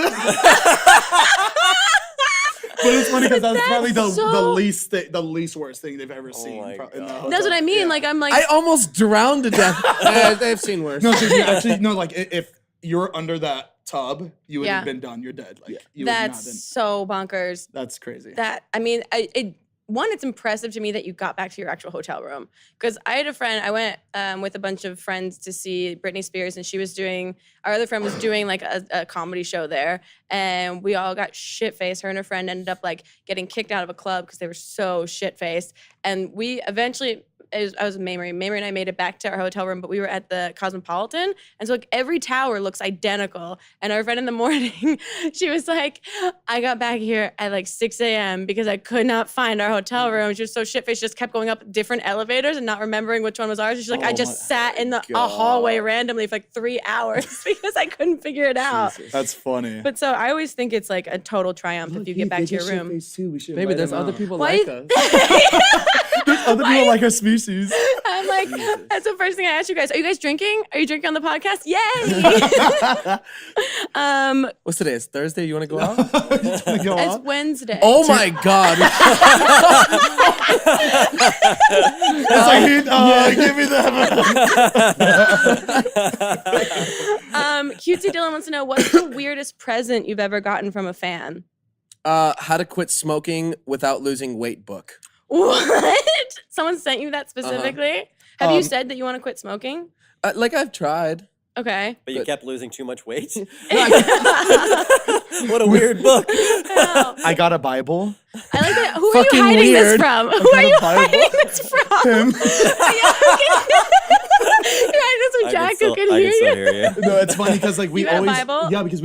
But it's funny because that's probably the so- the least worst thing they've ever seen. my in the God. hotel. That's what I mean. Yeah. Like, I'm like, I almost drowned to death. They've seen worse. No, so you actually no. Like if you're under that tub, you would Yeah. have been done. You're dead. Like you would not been. that's so bonkers. That's crazy. That, I mean, it's impressive to me that you got back to your actual hotel room. Because I had a friend, I went with a bunch of friends to see Britney Spears, and our other friend was doing like a comedy show there. And we all got shit-faced. Her and her friend ended up like getting kicked out of a club because they were so shit-faced. And we eventually, I was with Mamrie. Mamrie and I made it back to our hotel room, but we were at the Cosmopolitan. And so like every tower looks identical. And our friend in the morning, she was like, I got back here at like 6 a.m. because I could not find our hotel room. She was so shit-faced, just kept going up different elevators and not remembering which one was ours. And she's like, I just sat in a hallway randomly for like 3 hours because I couldn't figure it out. That's funny. But so I always think it's like a total triumph if you get back to your room. Maybe there's other people Why like you- us. Other people like our species. I'm like, that's the first thing I asked you guys. Are you guys drinking? Are you drinking on the podcast? Yay! What's today? It's Thursday. You want to go out? Go It's on. Wednesday. Oh my God. It's like, give me that. Cutesy Dylan wants to know, what's the weirdest present you've ever gotten from a fan? How to quit smoking without losing weight book. What? Someone sent you that specifically? Have you Um, said that you want to quit smoking? Like I've tried. Okay. But you Good. kept losing too much weight? I What a weird book. I got a Bible. like that. Who are you Fucking hiding this weird. from? Who are you Bible. hiding this from? Him. You're hiding this from Jack who can I hear can still you. hear you. No, it's funny because like we You got a always Bible? yeah because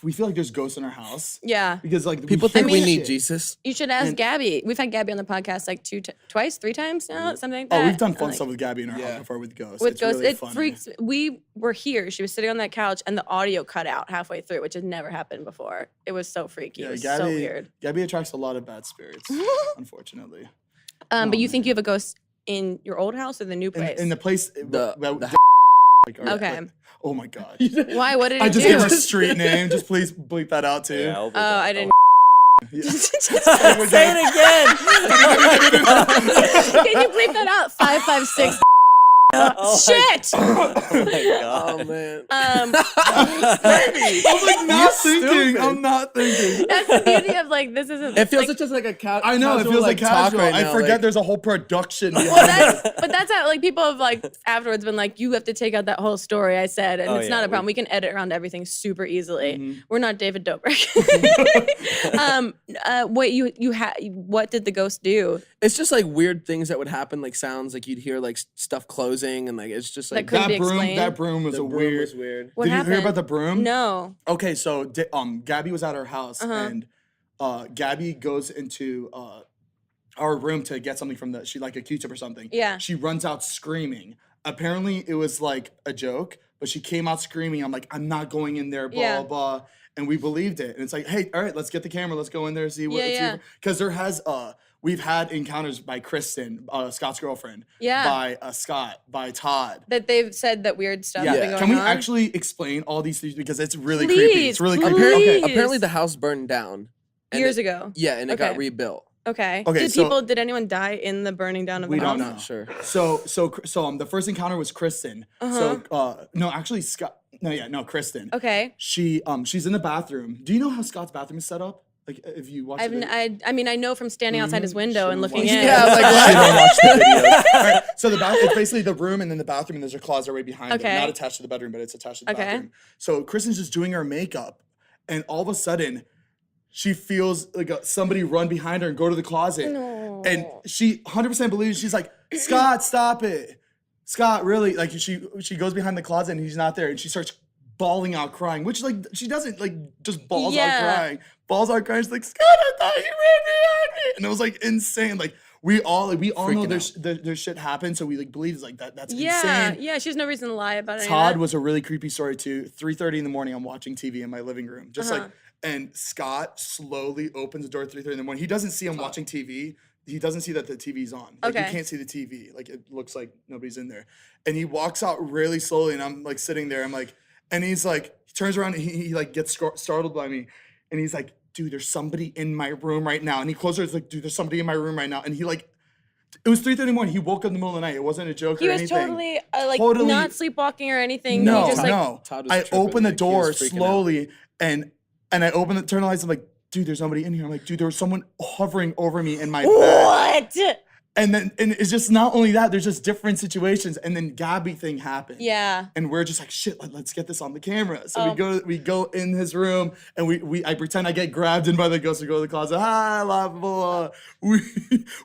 we feel like there's ghosts in our house Yeah. because like People think we mean- need Jesus. You should ask And- Gabby. We've had Gabby on the podcast like twice, 3 times now, something like Oh, that. we've done fun Like, stuff with Gabby in our Yeah. house before with ghosts. with It's ghosts. really It funny. freaks. We were here. She was sitting on that couch, and the audio cut out halfway through, which had never happened before. It was so freaky. Yeah, it was Gabby, so weird. Gabby attracts a lot of bad spirits, unfortunately. But you think you have a ghost in your old house or the new place? In the place, The like, Okay. oh my god. Why? What did I it just do? gave her a street name. Just please bleep that out too. Yeah, I'll be Oh, back. I didn't. Yeah. Say it again. Can you bleep that out? 556. Oh Shit. Oh my Oh god. man. I'm like not thinking. stupid. I'm not thinking. That's the beauty of like this isn't. It feels like, just like a couch. I know it feels like talk casual. right I now, forget like- there's a whole production. Well, behind it. but that's how like people have like afterwards been like, you have to take out that whole story I said, and Oh, it's yeah, not a we- problem. We can edit around everything super easily. Mhm. We're not David Dobrik. What did the ghost do? It's just like weird things that would happen, like sounds, like you'd hear like stuff closing, and like it's just like Couldn't be explained. That broom was the a broom weird. was weird. What Did happened? you hear about the broom? No. Okay, so Gabby was at our house Uh-huh. and Gabby goes into our room to get something from she like a Q-tip or something. Yeah. She runs out screaming. Apparently it was like a joke, but she came out screaming. I'm like, I'm not going in there, blah, Yeah. blah. And we believed it. And it's like, hey, all right, let's get the camera. Let's go in there and see what Yeah, yeah. because there has we've had encounters by Kristen, Scott's girlfriend, Yeah. by Scott, by Todd. That they've said that weird stuff has been going Can we on. actually explain all these things because it's really creepy. It's really Please, creepy. please. Okay. Apparently the house burned down. and Years it- ago. Yeah, and it got Okay. rebuilt. Okay. Okay, Did anyone die in the burning down of We the house? don't I'm not sure. So the first encounter was Kristen. No, actually Scott. Kristen. Okay. She's in the bathroom. Do you know how Scott's bathroom is set up? Like if you watch it. I mean, I know from standing outside his window and looking in. Yeah, I was like, She what? don't watch the videos. Alright, so it's basically the room and then the bathroom and there's a closet right behind it. Okay. Not attached to the bedroom, but it's attached to the Okay. bathroom. So Kristen's just doing her makeup and all of a sudden she feels like somebody run behind her and go to the closet. No. And she 100% believes, she's like, Scott, stop it. Scott, really? Like she goes behind the closet and he's not there and she starts bawling out crying, which like she doesn't like just balls out crying. Balls out crying. She's like, Scott, I thought he ran behind me. And it was like insane. Like we all know Freaking there's shit happened. So we like believe it's like that's Yeah, insane. yeah. She has no reason to lie about it. Todd was a really creepy story too. 3:30 in the morning, I'm watching TV in my living room. Just like, and Scott slowly opens the door at 3:30 in the morning. He doesn't see him watching TV. He doesn't see that the TV's on. Like you Okay. can't see the TV. Like it looks like nobody's in there. And he walks out really slowly and I'm like sitting there. I'm like, and he's like, he turns around and he like gets startled by me. And he's like, dude, there's somebody in my room right now. And he closes, it's like, dude, there's somebody in my room right now. And he like, it was 3:30 in the morning. He woke up in the middle of the night. It wasn't a joke He or was anything. totally Totally- not sleepwalking or anything. No, he just, like, no. Todd was I tripping, opened the like, he was door freaking out. slowly and I opened turn the lights. I'm like, dude, there's somebody in here. I'm like, dude, there was someone hovering over me in my bed. What? And it's just not only that, there's just different situations. And then Gabby thing happened. Yeah. And we're just like, shit, let's get this on the camera. So Oh. we go in his room and I pretend I get grabbed in by the ghost. We go to the closet, blah, blah, blah.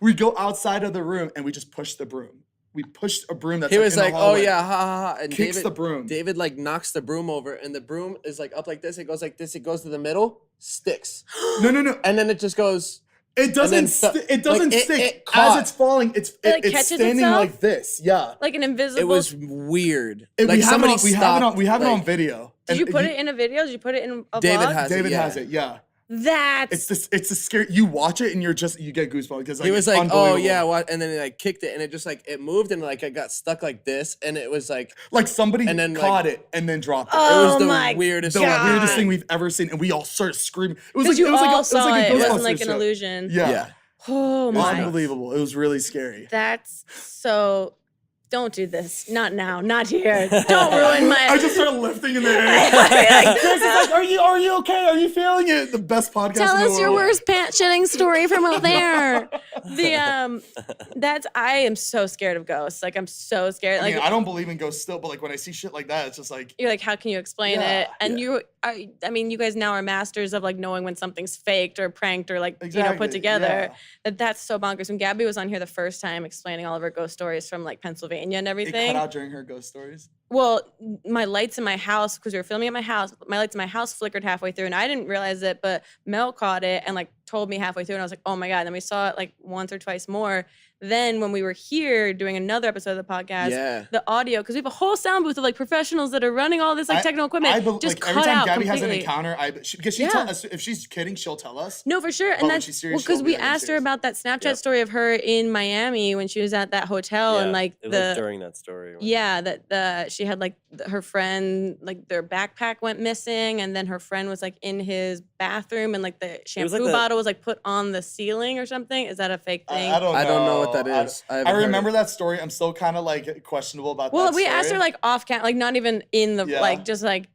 We go outside of the room and we just push the broom. We pushed a broom that's He like, was in the like, oh hallway. yeah, ha ha ha. And Kicks David, the broom. David like knocks the broom over and the broom is like up like this. It goes like this. It goes to the middle, sticks. No. And then it just goes. It doesn't. And then It doesn't like, stick it as caught. it's falling. It's like, it's catches standing itself? like this. Yeah. Like an invisible. It was weird. We Like have somebody it on, we have it on like, video. Did you And put it in a video? Did you put it in a David vlog? has David it. has it. Yeah. That's It's a scary. You watch it and you get goosebumps because like, He was it's like, oh unbelievable. yeah, what? And then he like kicked it and it just like it moved and like it got stuck like this and it was like Like somebody And then, caught like- it and then dropped it. it Oh was the my weirdest. The God. weirdest thing we've ever seen, and we all started screaming. It was because like you it was all like a, it was saw like it. a It wasn't Ghostbusters like an show. illusion. Yeah. Yeah. Oh my. Unbelievable. It was really scary. That's so. Don't do this. Not now. Not here. Don't ruin my. I just started lifting in the air. Chris is like, are you okay? Are you feeling it? The best podcast Tell in the us your world. worst pants shitting story from out there. I am so scared of ghosts. Like I'm so scared. I Like mean, I don't believe in ghosts still, but like when I see shit like that, it's just like, you're like, how can you explain Yeah, it? And yeah. you are. I mean, you guys now are masters of like knowing when something's faked or pranked or like put Exactly, together. yeah. That's so bonkers. When Gabby was on here the first time explaining all of her ghost stories from like Pennsylvania and it everything. cut out during her ghost stories. Well, my lights in my house, because we were filming at my house, my lights in my house flickered halfway through and I didn't realize it, but Mel caught it and like told me halfway through and I was like, oh my God. And then we saw it like once or twice more. Then when we were here doing another episode of the podcast, Yeah. the audio, because we have a whole sound booth of like professionals that are running all this like technical equipment, just like, cut every time out Gabby completely. has an encounter, because she Yeah. tell us if she's kidding, she'll tell us. No, for sure. But And when that's she's serious, because she'll we be like, asked her serious. about that Snapchat Yep. story of her in Miami when she was at that hotel and like it was the during that story. when- yeah, that she had like her friend, like their backpack went missing, and then her friend was like in his bathroom, and like the was shampoo like the- bottle was like put on the ceiling or something. Is that a fake thing? I don't know. I don't know what that is. I I haven't heard remember it. that story. I'm still kind of like questionable about Well, that we story. asked her like off camera, like not even in the Yeah. like just like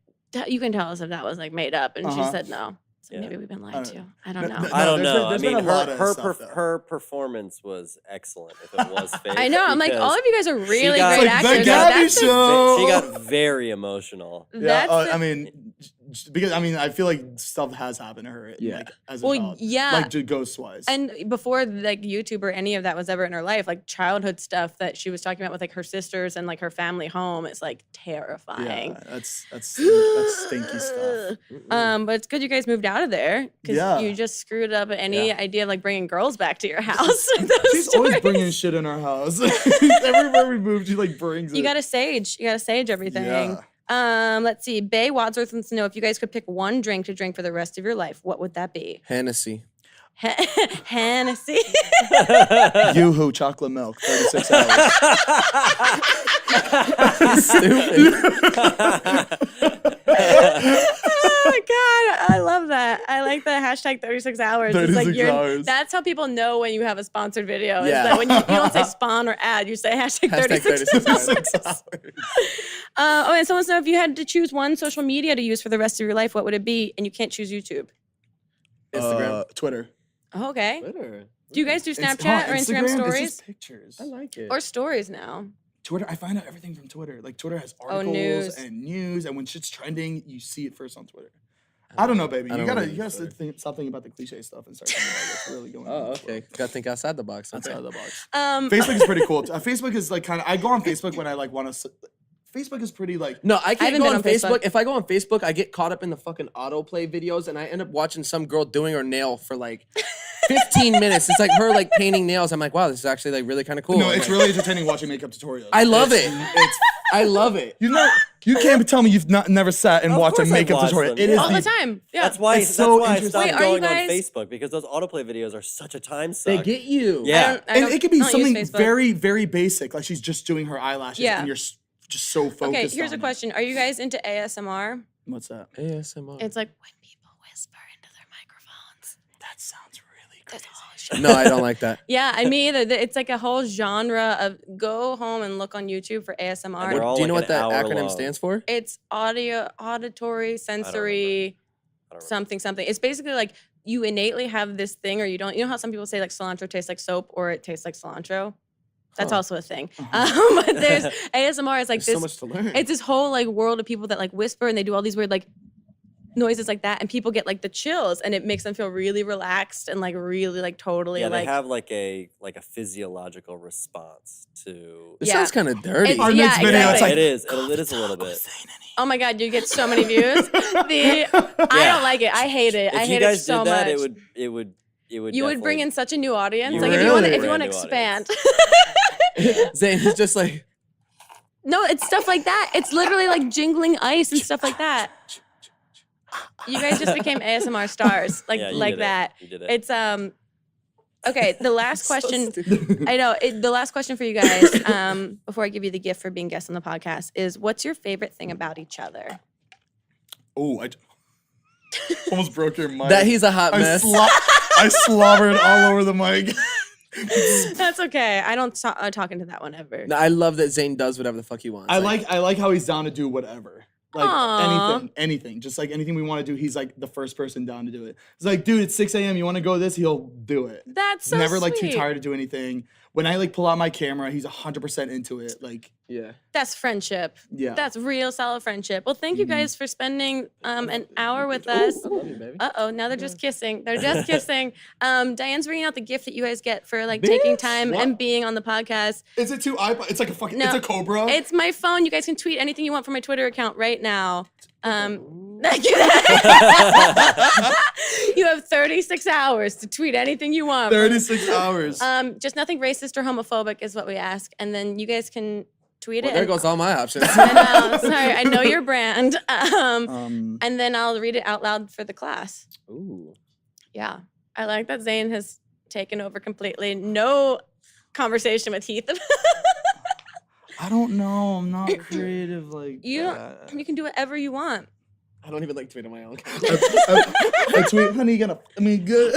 you can tell us if that was like made up, and she Uh-huh. said no. So Yeah. maybe we've been lied I to. don't- I don't No, know. no, I don't there's been- know. I there's been mean, a lot of stuff, though. her performance was excellent. If it was fake, I know. I'm like, all because of you guys are really got- great It's like the actors. Gabby That's the- Show. she got very emotional. Yeah, that's the- I mean, because I feel like stuff has happened to her. Yeah. Like, as a Well, child. yeah. Like ghost wise. And before like YouTube or any of that was ever in her life, like childhood stuff that she was talking about with like her sisters and like her family home, it's like terrifying. yeah, that's stinky stuff. But it's good you guys moved out of there because Yeah. you just screwed up any Yeah. idea of like bringing girls back to your house. with those She's always stories. bringing shit in our house. Everywhere we move, she like brings it. You gotta sage. You gotta sage everything. Yeah. Let's see. Bay Wadsworth wants to know if you guys could pick one drink to drink for the rest of your life, what would that be? Hennessy. Hennessy. Yoo-hoo, chocolate milk, 36 hours. Oh my god, I love that. I like the hashtag 36 hours. It's like 36 hours. That's how people know when you have a sponsored video. Is Yeah. that when you don't say spawn or ad, you say hashtag 36 hours. 36 hours. And someone said if you had to choose one social media to use for the rest of your life, what would it be? And you can't choose YouTube. Instagram. Twitter. Oh, okay. Twitter. Do you guys do It's- Snapchat or Instagram Instagram is stories? just pictures. I like it. Or stories now? Twitter, I find out everything from Twitter. Like Twitter has Oh, articles news. and news, and when shit's trending, you see it first on Twitter. I don't know, baby. I You don't gotta, really you use gotta Twitter. stop thinking about the cliche stuff and start thinking about what's really going on. Oh, in the okay. world. Got to think outside the box. Okay. Outside of the box. Facebook Facebook is pretty cool. Facebook is like kind of. I go on Facebook when I like want to. Facebook is pretty like. No, I can't haven't go been on on Facebook. Facebook. If I go on Facebook, I get caught up in the fucking autoplay videos, and I end up watching some girl doing her nail for like 15 minutes. It's like her like painting nails. I'm like, wow, this is actually like really kind of cool. No, I'm it's like, really entertaining watching makeup tutorials. I love it. It's I love it. you know you can't tell me you've never sat and Of watched a course I makeup watch tutorial. them, It is yeah. all the time. Yeah. That's why. It's That's so why I interesting. stopped Wait, are you going on guys- Facebook because those autoplay videos are such a time They suck. get you. Yeah. and it could be I don't use something Facebook. very, very basic, like she's just doing her eyelashes, Yeah. and you're just so focused. Okay, here's a on it. question. Are you guys into ASMR? What's that? ASMR. It's like when people whisper into their microphones. That sounds really That's crazy. all shit. No, I don't like that. Yeah, I mean, it's like a whole genre of go home and look on YouTube for And ASMR. they're all Do you know like what an that hour acronym long. stands for? It's auditory, sensory, I don't remember. something. It's basically like you innately have this thing, or you don't. You know how some people say like cilantro tastes like soap, or it tastes like cilantro. That's Huh. also a thing. Uh-huh. But there's ASMR is like There's this. so much to learn. It's this whole like world of people that like whisper and they do all these weird like noises like that, and people get like the chills, and it makes them feel really relaxed and like really like totally Yeah, like. they have like a physiological response to. This Yeah. sounds kind of dirty. It's- Our Yeah, next video, it's exactly. like it is. It is a little bit. Oh my god, you get so many views. I don't like it. I hate it. I If hate you guys it so did that, much. it would. You would bring in such a new audience. You Like would. if you want to Really? expand. Zane is just like, No, it's stuff like that. It's literally like jingling ice and stuff like that. You guys just became ASMR stars, like Yeah, you like did it. that. You did it. It's okay. The last so question. stupid. I know. The last question for you guys, before I give you the gift for being guests on the podcast, is what's your favorite thing about each other? Oh, I almost broke your mic. that he's a hot I, mess. I slobbered all over the mic. That's okay. I don't talk into that one ever. No, I love that Zane does whatever the fuck he wants. I like how he's down to do whatever. Like Aw. anything. Just like anything we want to do, he's like the first person down to do it. It's like, dude, it's 6 a.m. You want to go this? He'll do it. That's so Never like too sweet. tired to do anything. When I like pull out my camera, he's 100% into it. Like, Yeah. That's friendship. yeah. That's real solid friendship. Well, thank you guys for spending an hour with Ooh, us. I love you, baby. Uh-oh, now they're just kissing. They're just kissing. Diane's bringing out the gift that you guys get for like taking Bitch, time what? and being on the podcast. Is it two iPods? It's like a fucking. No, It's a Cobra. It's my phone. You guys can tweet anything you want from my Twitter account right now. You have 36 hours to tweet anything you want. 36 hours. Just nothing racist or homophobic is what we ask. And then you guys can tweet Well, it. there and- goes all my options. I know, sorry, I know your brand. Um, And then I'll read it out loud for the class. Ooh. Yeah. I like that Zane has taken over completely. No conversation with Heath. I don't know. I'm not creative like You that. you can do whatever you want. I don't even like tweeting my own. I tweet, honey, you gonna. I mean, good.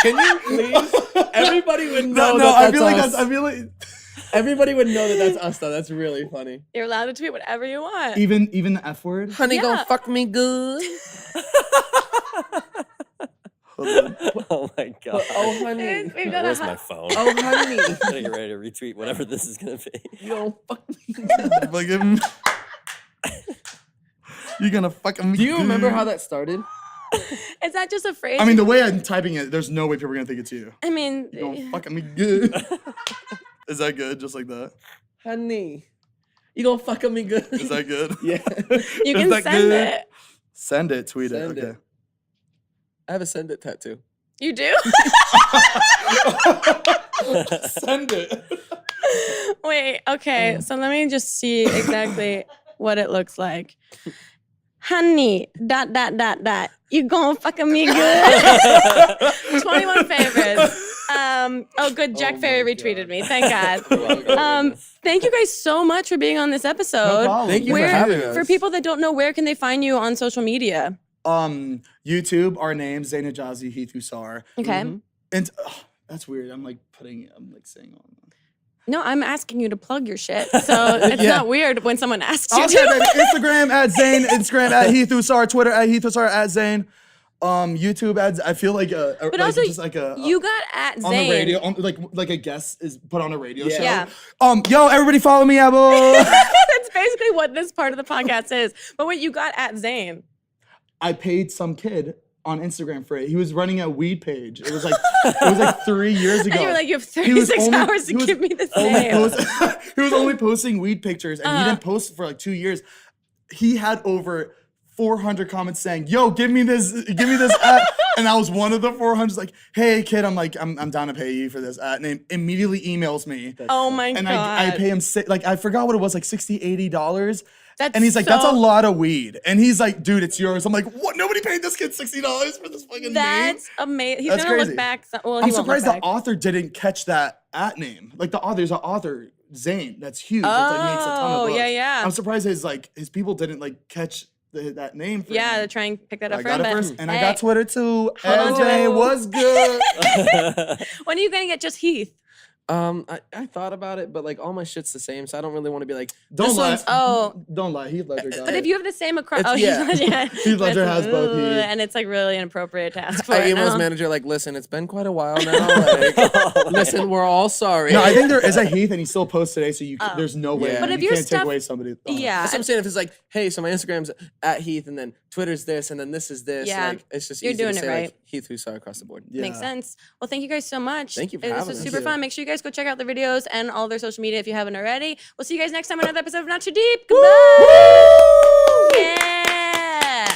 Can you please? Everybody would know No, that I that's feel like us. I feel like Everybody would know that that's us, though. That's really funny. You're allowed to tweet whatever you want. even the F word. Honey, Yeah. gonna fuck me good. Hold on. Oh my god. Oh, honey. We've got Where's a my phone? Oh, honey. I'm gonna get ready to retweet whatever this is gonna be. You don't fuck me. Like, you're gonna fucking. Do you remember how that started? Is that just a phrase? I mean, the way I'm typing it, there's no way people are gonna think it's you. I mean, You don't fucking me good. Is that good? Just like that? Honey. You gonna fuck me good? Is that good? Yeah. you Is can that send good? it. Send it. Tweet Send it. it. Okay. I have a send it tattoo. You do? Send it. Wait, okay. So let me just see exactly what it looks like. honey, ... You gonna fucking me good? 21 favorites. Oh, good. Jack Ferry retweeted me. Thank God. Thank you guys so much for being on this episode. problem. Thank you for Where, having us. for people that don't know, where can they find you on social media? YouTube, our name, Zane Heath Hussar. Okay. And that's weird. I'm like saying all that. No, I'm asking you to plug your shit. So it's not weird when someone asks you Also, to. Instagram at Zane, Instagram at Heath Hussar, Twitter at Heath Hussar at Zane. YouTube ads. I feel like But also, just like a you got at on Zane. the radio, like a guest is put on a radio show. Yeah. Yo, everybody follow me, Abo. That's basically what this part of the podcast is. But wait, you got at Zane. I paid some kid on Instagram for it. He was running a weed page. It was like 3 years ago. And you were like, you have He was 36 only- hours to he was give me this only name. he was only posting weed pictures, and he didn't post for like 2 years. He had over 400 comments saying, "Yo, give me this ad," and I was one of the 400. Like, hey kid, I'm down to pay you for this ad. And he immediately emails me, Oh my and God. I pay him I forgot what it was, like $60-$80. That's And he's like, that's a so- lot of weed. And he's like, dude, it's yours. I'm like, what? Nobody paid this kid $60 for this fucking name? That's amazing. He's That's going to crazy. look back. Well, he I'm won't surprised look the back. author didn't catch that at name. Like there's an author, Zane, that's huge. That's like makes a ton of Oh, books. yeah. I'm surprised his people didn't like catch that name for Yeah, him. to try and pick that up I for got him. it but first, and I hey, got Twitter too. Hold on to LJ it. was good. When are you going to get just Heath? I thought about it, but like all my shit's the same, so I don't really want to be like. Don't this lie. one's- Oh. Don't lie. Heath Ledger got But it. if you have the same across, It's- Heath Ledger, yeah. Heath Ledger has both Heath. and it's like really inappropriate to ask for I it emailed his now. manager like, listen, it's been quite a while now. Like, listen, we're all sorry. No, I think there is a Heath, and he still posts today, so there's no way. Yeah. But if you your can't stuff- take away somebody. Yeah. That's what I'm saying. If it's like, hey, so my Instagram's at Heath, and then Twitter's this, and then this is this. Yeah. Like, it's just You're easy doing to it say right. like Heath Hussar across the board. Yeah. Makes sense. Well, thank you guys so much. Thank you for This having was us. super Yeah. fun. Make sure you guys go check out the videos and all their social media if you haven't already. We'll see you guys next time on another episode of Not Too Deep. Goodbye. Yeah.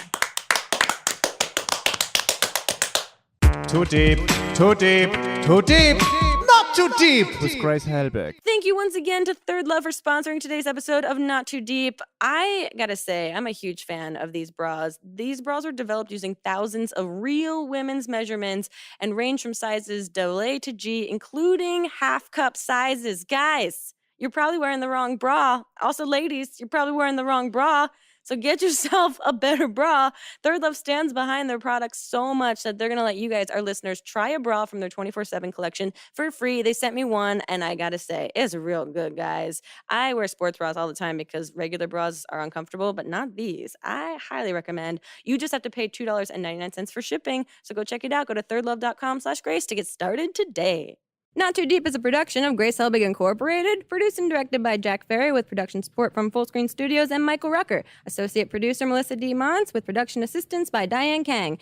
Too deep, too deep, too deep, not too deep with Grace Helbig. Thank you once again to Third Love for sponsoring today's episode of Not Too Deep. I gotta say, I'm a huge fan of these bras. These bras were developed using thousands of real women's measurements and range from sizes AA to G, including half cup sizes. Guys, you're probably wearing the wrong bra. Also, ladies, you're probably wearing the wrong bra. So get yourself a better bra. Third Love stands behind their products so much that they're going to let you guys, our listeners, try a bra from their 24/7 collection for free. They sent me one, and I got to say, it's real good, guys. I wear sports bras all the time because regular bras are uncomfortable, but not these. I highly recommend. You just have to pay $2.99 for shipping. So go check it out. Go to thirdlove.com/Grace to get started today. Not Too Deep is a production of Grace Helbig Incorporated, produced and directed by Jack Ferry with production support from Full Screen Studios and Michael Rucker. Associate producer Melissa D. Mons with production assistance by Diane Kang.